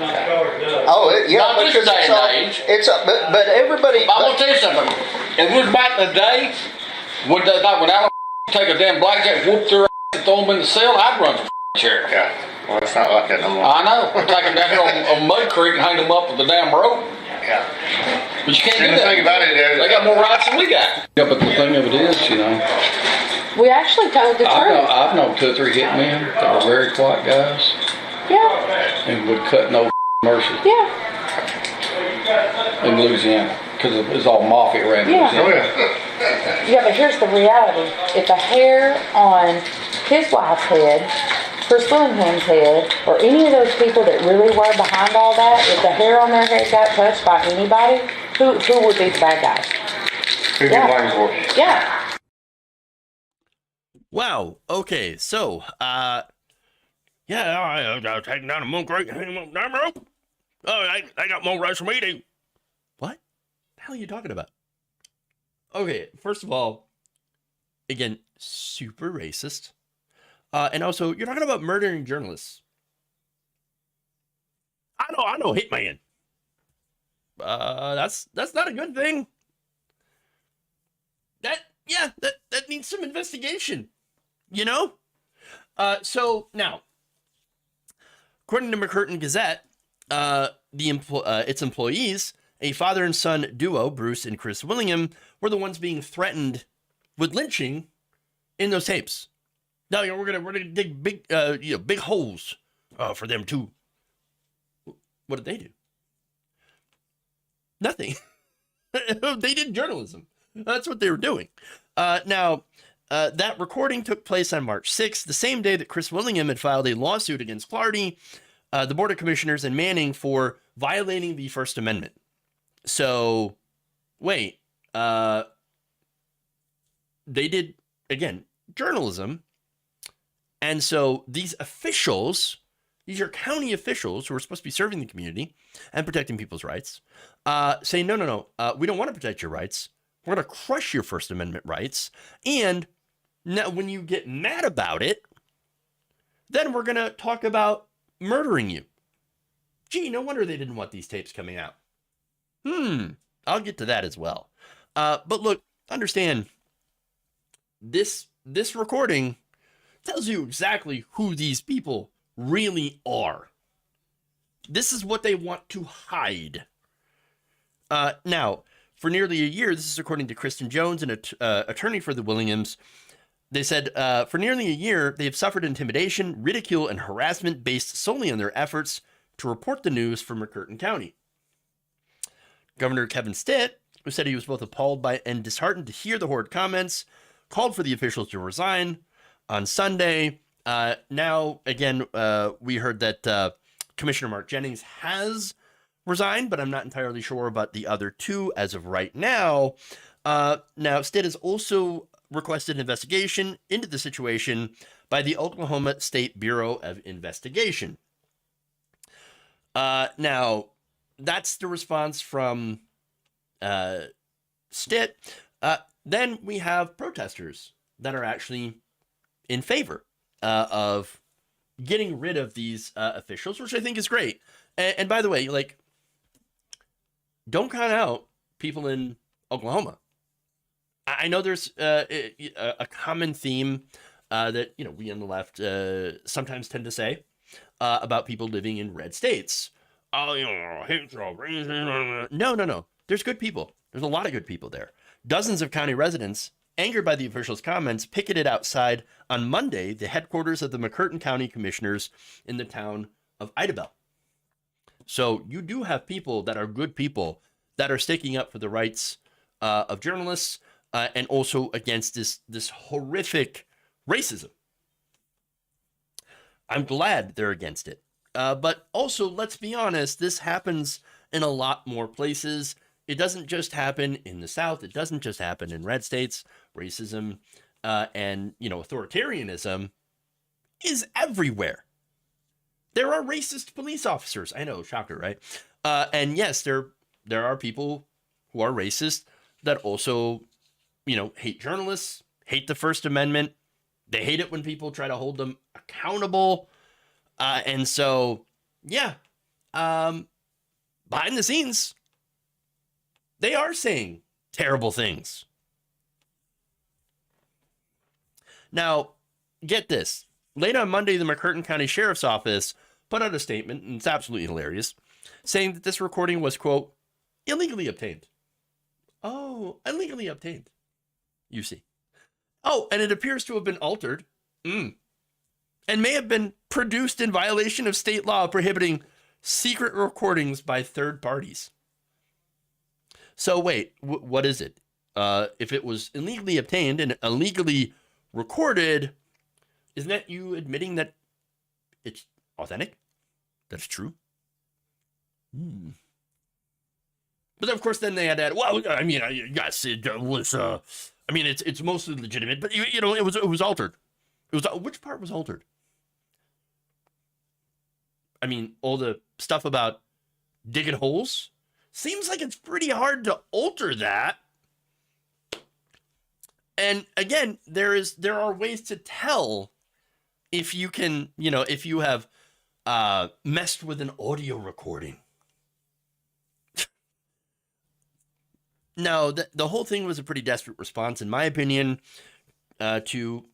Oh, yeah, not because this day and age. But everybody. I'm gonna tell you something. If it was back in the day, when Alan take a damn blackjack, whoop their ass, and throw them in the cell, I'd run for sheriff. Yeah. Well, it's not like that no more. I know. Take them down here on Mud Creek and hang them up with the damn rope. Yeah. But you can't And do the that. thing about it is, they got more rights than we got. Yeah, but the thing of it is, you know, We actually told the truth. I've known 2 or 3 hitmen that were very quiet guys. Yeah. And would cut no mercy. Yeah. In Louisiana, because it was all mafia around Louisiana. Yeah, but here's the reality. If the hair on his wife's head, Chris Willingham's head, or any of those people that really were behind all that, if the hair on their head got touched by anybody, who would be the bad guys? Who'd you blame for? Yeah. Wow. Okay. So, I taking down a moon crate, hang him up down the rope. Oh, they got more rights for me to. What the hell are you talking about? Okay, first of all, again, super racist. And also, you're talking about murdering journalists. I know, hitman. That's not a good thing. That needs some investigation. You know? So now, according to McCurtain Gazette, its employees, a father and son duo, Bruce and Chris Willingham, were the ones being threatened with lynching in those tapes. Now, we're gonna dig big holes for them too. What did they do? Nothing. They did journalism. That's what they were doing. Now, that recording took place on March 6th, the same day that Chris Willingham had filed a lawsuit against Clardy the Board of Commissioners in Manning for violating the First Amendment. So, wait, they did, again, journalism. And so these officials, these are county officials who are supposed to be serving the community and protecting people's rights, say, no, we don't want to protect your rights. We're going to crush your First Amendment rights. And now when you get mad about it, then we're going to talk about murdering you. Gee, no wonder they didn't want these tapes coming out. I'll get to that as well. But look, understand, this recording tells you exactly who these people really are. This is what they want to hide. Now, for nearly a year, this is according to Kristen Jones, an attorney for the Williams. They said, for nearly a year, they have suffered intimidation, ridicule, and harassment based solely on their efforts to report the news from McCurtain County. Governor Kevin Stitt, who said he was both appalled by and disheartened to hear the horrid comments, called for the officials to resign on Sunday. Now, again, we heard that Commissioner Mark Jennings has resigned, but I'm not entirely sure about the other two as of right now. Now, Stitt has also requested an investigation into the situation by the Oklahoma State Bureau of Investigation. Now, that's the response from Stitt. Then we have protesters that are actually in favor of getting rid of these officials, which I think is great. And by the way, like, don't count out people in Oklahoma. I know there's a common theme that, you know, we on the left sometimes tend to say about people living in red states. Oh, you know, no. There's good people. There's a lot of good people there. Dozens of county residents, angered by the officials' comments, picketed outside on Monday the headquarters of the McCurtain County Commissioners in the town of Idabel. So you do have people that are good people that are sticking up for the rights of journalists and also against this horrific racism. I'm glad they're against it. But also, let's be honest, this happens in a lot more places. It doesn't just happen in the South. It doesn't just happen in red states. Racism and, you know, authoritarianism is everywhere. There are racist police officers. I know, shocker, right? And yes, there are people who are racist that also, you know, hate journalists, hate the First Amendment. They hate it when people try to hold them accountable. And so, yeah, behind the scenes, they are saying terrible things. Now, get this. Late on Monday, the McCurtain County Sheriff's Office put out a statement, and it's absolutely hilarious, saying that this recording was, quote, illegally obtained. Oh, illegally obtained. You see. Oh, and it appears to have been altered. And may have been produced in violation of state law prohibiting secret recordings by third parties. So wait, what is it? If it was illegally obtained and illegally recorded, isn't that you admitting that it's authentic? That's true. But of course, then they had to add, well, I mean, yes, it was, I mean, it's mostly legitimate, but you know, it was altered. Which part was altered? I mean, all the stuff about digging holes seems like it's pretty hard to alter that. And again, there are ways to tell if you can, you know, if you have messed with an audio recording. No, the whole thing was a pretty desperate response, in my opinion, to,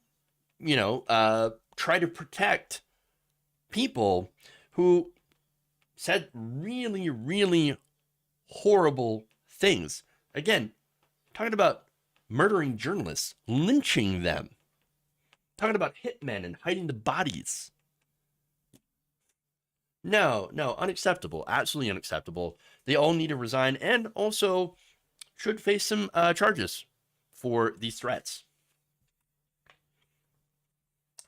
you know, try to protect people who said really, really horrible things. Again, talking about murdering journalists, lynching them, talking about hitmen and hiding the bodies. No, unacceptable. Absolutely unacceptable. They all need to resign and also should face some charges for these threats.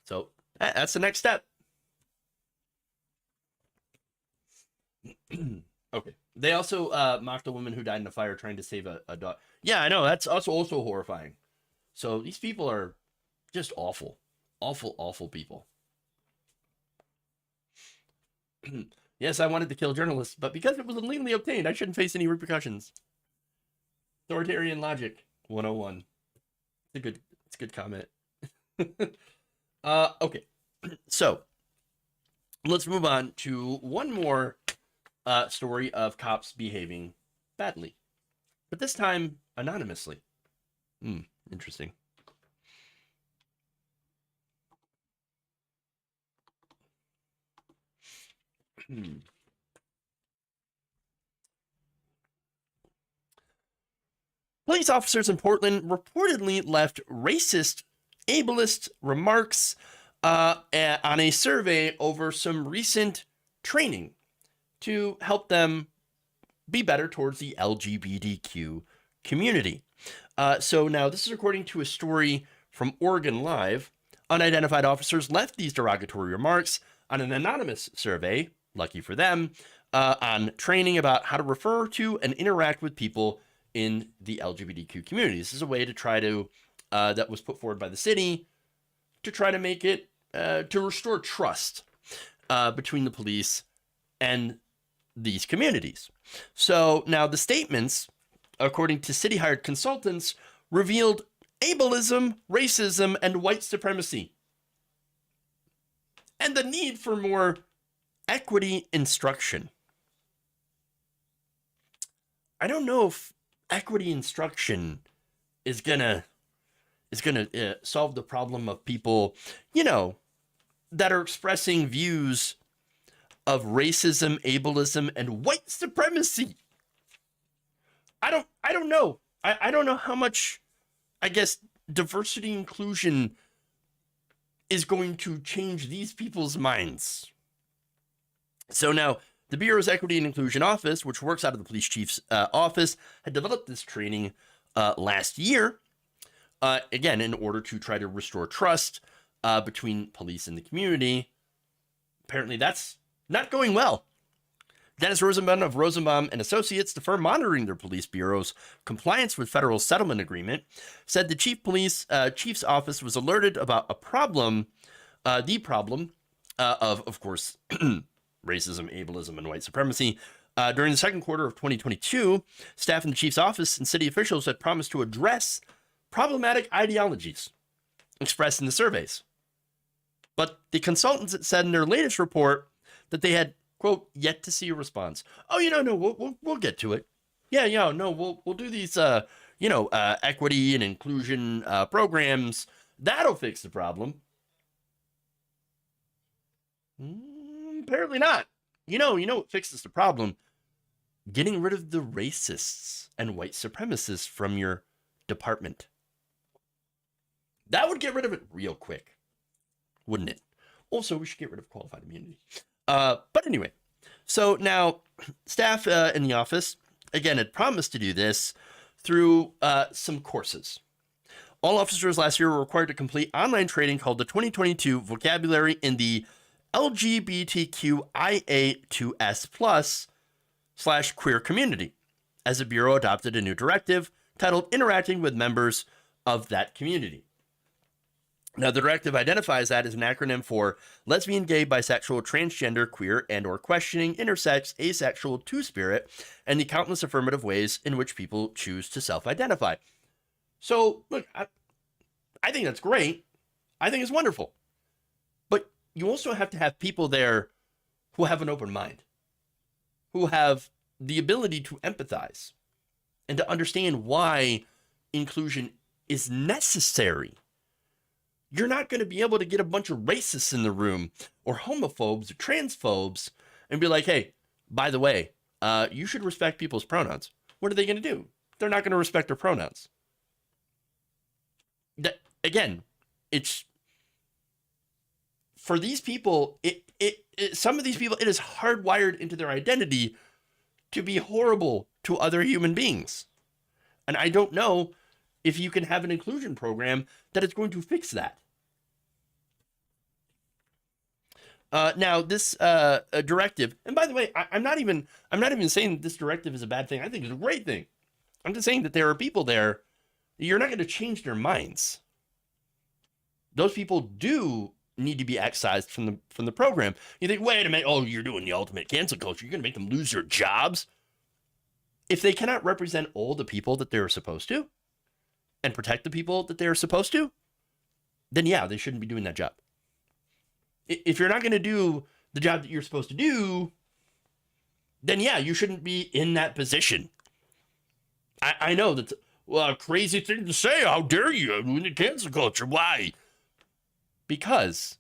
So that's the next step. Okay. They also mocked a woman who died in a fire trying to save a dog. Yeah, I know. That's also horrifying. So these people are just awful. Awful, awful people. Yes, I wanted to kill journalists, but because it was illegally obtained, I shouldn't face any repercussions. Authoritarian logic 101. It's a good comment. Okay. So let's move on to one more story of cops behaving badly, but this time anonymously. Interesting. Police officers in Portland reportedly left racist, ableist remarks on a survey over some recent training to help them be better towards the LGBTQ community. So now this is according to a story from Oregon Live. Unidentified officers left these derogatory remarks on an anonymous survey, lucky for them, on training about how to refer to and interact with people in the LGBTQ community. This is a way to try to, that was put forward by the city, to try to make it, to restore trust between the police and these communities. So now the statements, according to city-hired consultants, revealed ableism, racism, and white supremacy, and the need for more equity instruction. I don't know if equity instruction is gonna solve the problem of people, that are expressing views of racism, ableism, and white supremacy. I don't know. I don't know how much, I guess, diversity inclusion is going to change these people's minds. So now, the Bureau's Equity and Inclusion Office, which works out of the police chief's office, had developed this training last year, again, in order to try to restore trust between police and the community. Apparently, that's not going well. Dennis Rosenbaum of Rosenbaum and Associates, the firm monitoring their police bureau's compliance with federal settlement agreement, said the chief's office was alerted about the problem of course, racism, ableism, and white supremacy. During the second quarter of 2022, staff in the chief's office and city officials had promised to address problematic ideologies expressed in the surveys. But the consultants had said in their latest report that they had, quote, yet to see a response. Oh, no, we'll get to it. Yeah, no, we'll do these, equity and inclusion programs. That'll fix the problem. Apparently not. You know what fixes the problem? Getting rid of the racists and white supremacists from your department. That would get rid of it real quick, wouldn't it? Also, we should get rid of qualified immunity. But anyway, so now staff in the office, again, had promised to do this through some courses. All officers last year were required to complete online training called the 2022 Vocabulary in the LGBTQIA2S+/queer community, as the Bureau adopted a new directive titled Interacting with Members of that Community. Now, the directive identifies that as an acronym for lesbian, gay, bisexual, transgender, queer, and or questioning, intersex, asexual, two-spirit, and the countless affirmative ways in which people choose to self-identify. So, look, I think that's great. I think it's wonderful. But you also have to have people there who have an open mind, who have the ability to empathize and to understand why inclusion is necessary. You're not going to be able to get a bunch of racists in the room or homophobes or transphobes and be like, hey, by the way, you should respect people's pronouns. What are they going to do? They're not going to respect their pronouns. Again, it's for these people, some of these people, it is hardwired into their identity to be horrible to other human beings. And I don't know if you can have an inclusion program that is going to fix that. Now this directive, and by the way, I'm not even saying that this directive is a bad thing. I think it's a great thing. I'm just saying that there are people there. You're not going to change their minds. Those people do need to be excised from the program. You think, wait a minute, oh, you're doing the ultimate cancel culture. You're going to make them lose their jobs. If they cannot represent all the people that they're supposed to and protect the people that they're supposed to, then yeah, they shouldn't be doing that job. If you're not going to do the job that you're supposed to do, then yeah, you shouldn't be in that position. I know that's a crazy thing to say. How dare you? I'm doing the cancel culture. Why? Because,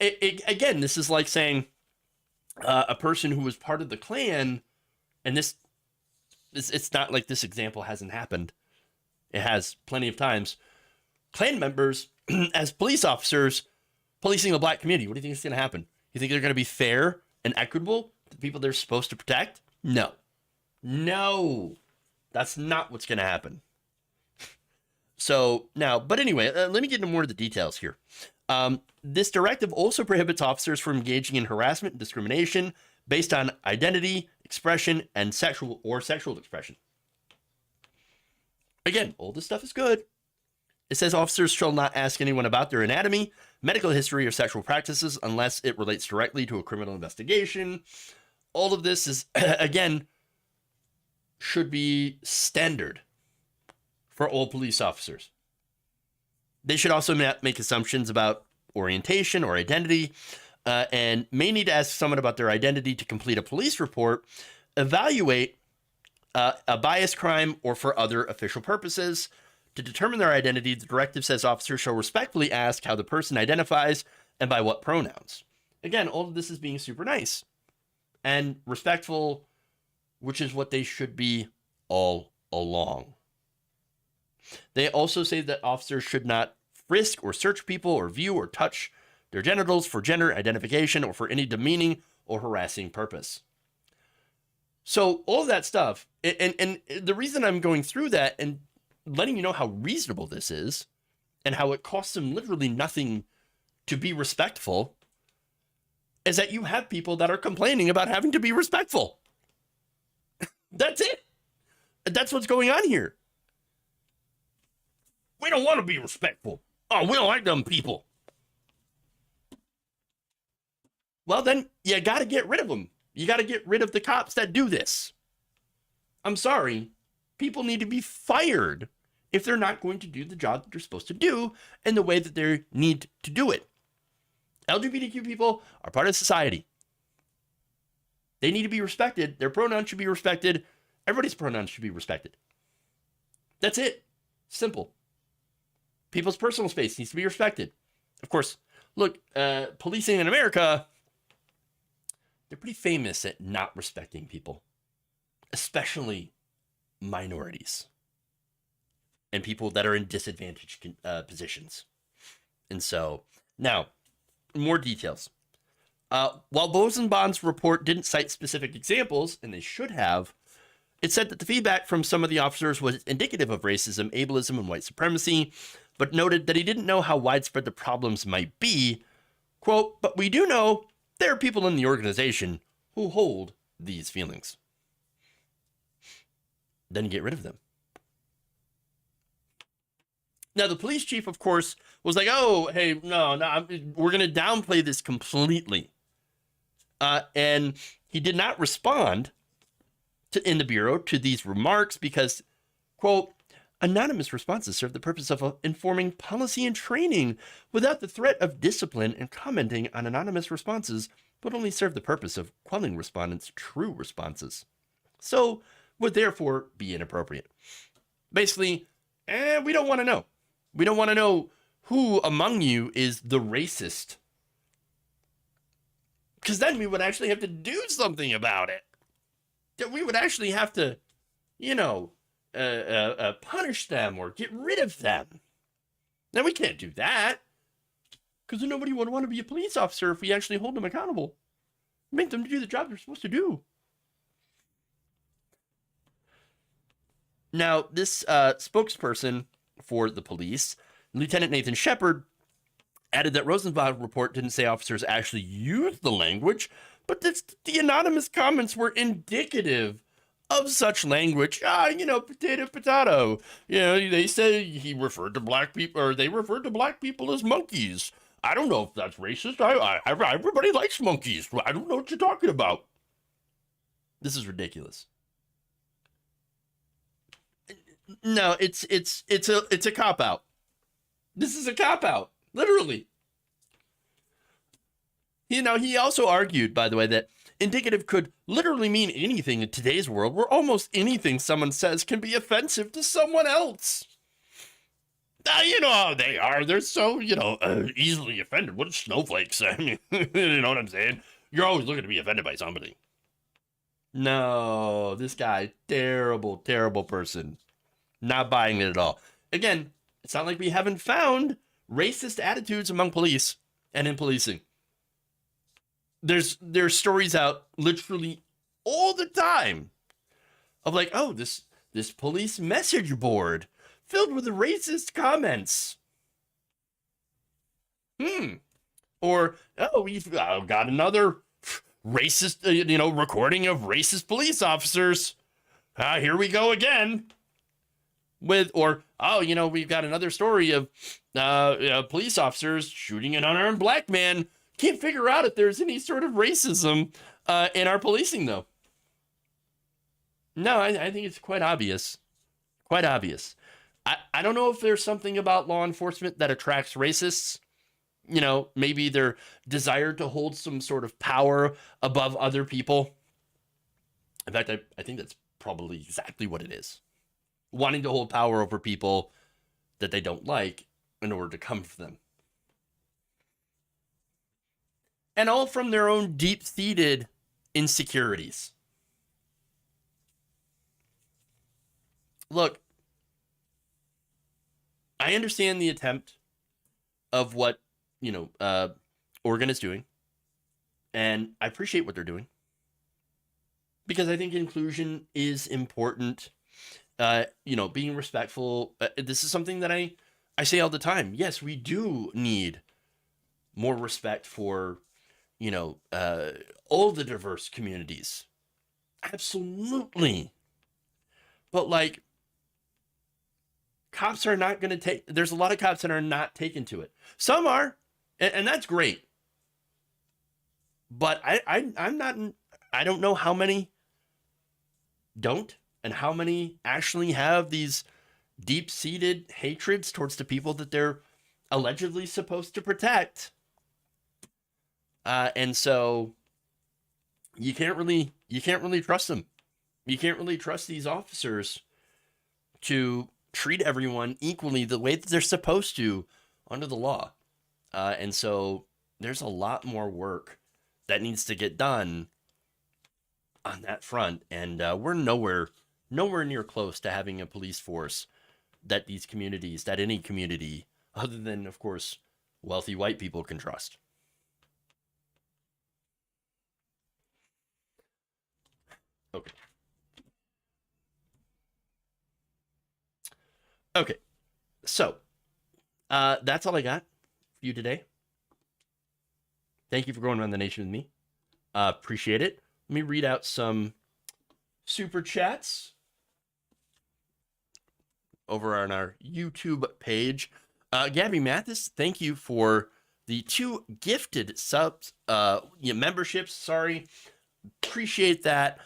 again, this is like saying a person who was part of the Klan, and it's not like this example hasn't happened. It has plenty of times. Klan members, as police officers, policing the black community. What do you think is going to happen? You think they're going to be fair and equitable to the people they're supposed to protect? No. That's not what's going to happen. So now, but anyway, let me get into more of the details here. This directive also prohibits officers from engaging in harassment and discrimination based on identity, expression, and sexual expression. Again, all this stuff is good. It says officers shall not ask anyone about their anatomy, medical history, or sexual practices unless it relates directly to a criminal investigation. All of this is, again, should be standard for all police officers. They should also not make assumptions about orientation or identity, and may need to ask someone about their identity to complete a police report, evaluate a bias crime, or for other official purposes. To determine their identity, the directive says officers shall respectfully ask how the person identifies and by what pronouns. Again, all of this is being super nice and respectful, which is what they should be all along. They also say that officers should not frisk or search people or view or touch their genitals for gender identification or for any demeaning or harassing purpose. So all of that stuff, and the reason I'm going through that and letting you know how reasonable this is and how it costs them literally nothing to be respectful is that you have people that are complaining about having to be respectful. That's it. That's what's going on here. We don't want to be respectful. Oh, we don't like them people. Well, then you got to get rid of them. You got to get rid of the cops that do this. I'm sorry. People need to be fired if they're not going to do the job that they're supposed to do in the way that they need to do it. LGBTQ people are part of society. They need to be respected. Their pronouns should be respected. Everybody's pronouns should be respected. That's it. Simple. People's personal space needs to be respected. Of course, look, policing in America, they're pretty famous at not respecting people, especially minorities and people that are in disadvantaged positions. And so, now, more details. While Bosenbon's report didn't cite specific examples, and they should have, it said that the feedback from some of the officers was indicative of racism, ableism, and white supremacy, but noted that he didn't know how widespread the problems might be. Quote, but we do know there are people in the organization who hold these feelings. Then get rid of them. Now, the police chief, of course, was like, oh, hey, no, we're going to downplay this completely. And he did not respond in the Bureau to these remarks because, quote, anonymous responses serve the purpose of informing policy and training without the threat of discipline, and commenting on anonymous responses would only serve the purpose of quelling respondents' true responses. So, would therefore be inappropriate. Basically, we don't want to know. We don't want to know who among you is the racist. Because then we would actually have to do something about it. That we would actually have to, punish them or get rid of them. Now, we can't do that. Because nobody would want to be a police officer if we actually hold them accountable. Make them do the job they're supposed to do. Now, this spokesperson for the police, Lieutenant Nathan Shepard, added that Rosenblatt report didn't say officers actually used the language, but the anonymous comments were indicative of such language. Potato, potato. They say he referred to black people, or they referred to black people as monkeys. I don't know if that's racist. Everybody likes monkeys. I don't know what you're talking about. This is ridiculous. No, it's a cop out. This is a cop out, literally. He also argued, by the way, that indicative could literally mean anything in today's world, where almost anything someone says can be offensive to someone else. You know how they are. They're so, easily offended. What snowflakes? I mean, you know what I'm saying? You're always looking to be offended by somebody. No, this guy, terrible, terrible person. Not buying it at all. Again, it's not like we haven't found racist attitudes among police and in policing. There's stories out literally all the time of like, oh, this police message board filled with racist comments. Or, oh, we've got another racist, recording of racist police officers. Here we go again. We've got another story of police officers shooting an unarmed black man. Can't figure out if there's any sort of racism in our policing, though. No, I think it's quite obvious. Quite obvious. I don't know if there's something about law enforcement that attracts racists. Maybe their desire to hold some sort of power above other people. In fact, I think that's probably exactly what it is. Wanting to hold power over people that they don't like in order to come for them. And all from their own deep-seated insecurities. Look, I understand the attempt of what, Oregon is doing. And I appreciate what they're doing. Because I think inclusion is important. Being respectful. This is something that I say all the time. Yes, we do need more respect for, all the diverse communities. Absolutely. But cops are not going to there's a lot of cops that are not taken to it. Some are, and that's great. But I'm not, I don't know how many don't, and how many actually have these deep-seated hatreds towards the people that they're allegedly supposed to protect. And so you can't really trust them. You can't really trust these officers to treat everyone equally the way that they're supposed to under the law. And so there's a lot more work that needs to get done on that front. And we're nowhere near close to having a police force that any community, other than, of course, wealthy white people, can trust. Okay. So, that's all I got for you today. Thank you for going around the nation with me. Appreciate it. Let me read out some super chats over on our YouTube page. Gabby Mathis, thank you for the 2 gifted subs, memberships. Sorry. Appreciate that.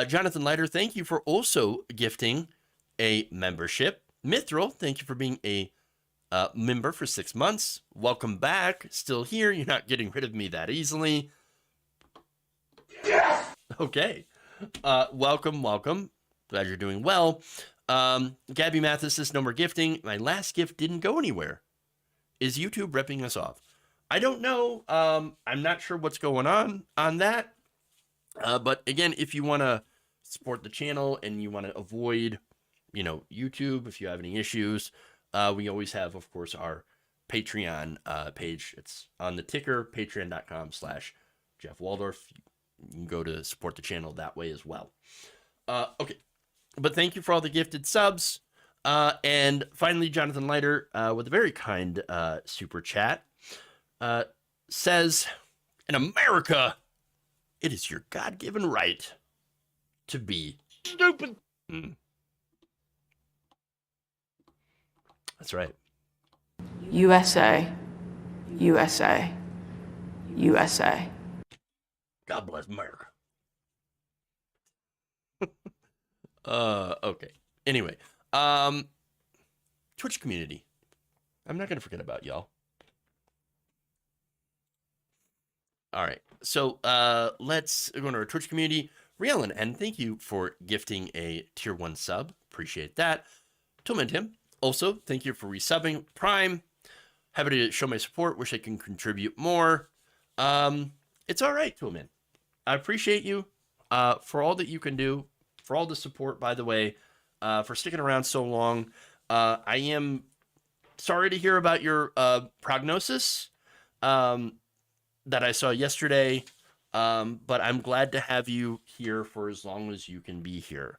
Jonathan Leiter, thank you for also gifting a membership. Mithril, thank you for being a member for 6 months. Welcome back. Still here. You're not getting rid of me that easily. Yes! Okay. Welcome. Glad you're doing well. Gabby Mathis says, no more gifting. My last gift didn't go anywhere. Is YouTube ripping us off? I don't know. I'm not sure what's going on that. But again, if you want to support the channel and you want to avoid, YouTube, if you have any issues, we always have, of course, our Patreon page. It's on the ticker, patreon.com/Jeff Waldorf. You can go to support the channel that way as well. Okay. But thank you for all the gifted subs. And finally, Jonathan Leiter with a very kind super chat. says, in America, it is your God-given right to be stupid. That's right. USA, USA, USA. God bless America. Okay. Anyway, Twitch community. I'm not gonna forget about y'all. All right. So let's go into our Twitch community. Rielen, and thank you for gifting a tier 1 sub. Appreciate that. Tom and Tim, also, thank you for resubbing Prime. Happy to show my support. Wish I can contribute more. It's all right, Toolman. I appreciate you for all that you can do, for all the support, by the way, for sticking around so long. I am sorry to hear about your prognosis that I saw yesterday, but I'm glad to have you here for as long as you can be here,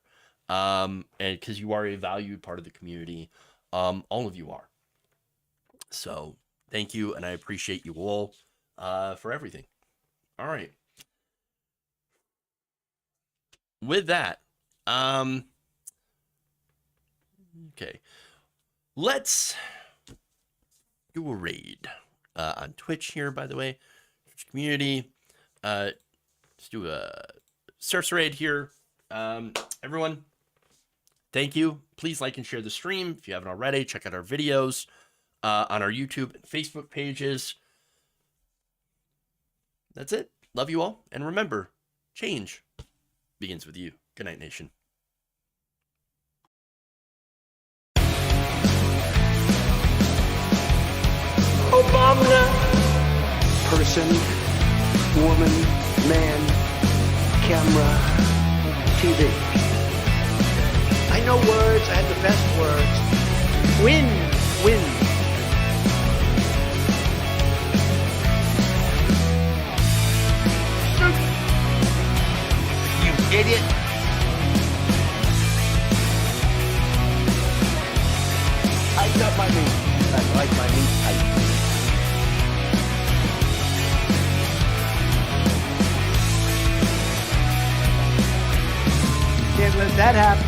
and because you are a valued part of the community. All of you are. So thank you, and I appreciate you all for everything. All right. With that, okay, let's do a raid on Twitch here, by the way. Twitch community. Let's do a surfs raid here. Everyone, thank you. Please like and share the stream. If you haven't already, check out our videos on our YouTube and Facebook pages. That's it. Love you all. And remember, change begins with you. Good night, nation. Obama. Person, woman, man, camera, TV. I know words. I have the best words. Win, win. You idiot. Tighten up my meat. I like my meat tight. Can't let that happen.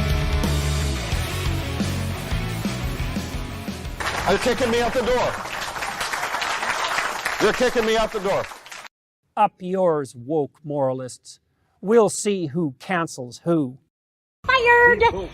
You're kicking me out the door. You're kicking me out the door. Up yours, woke moralists. We'll see who cancels who. Fired! Fired!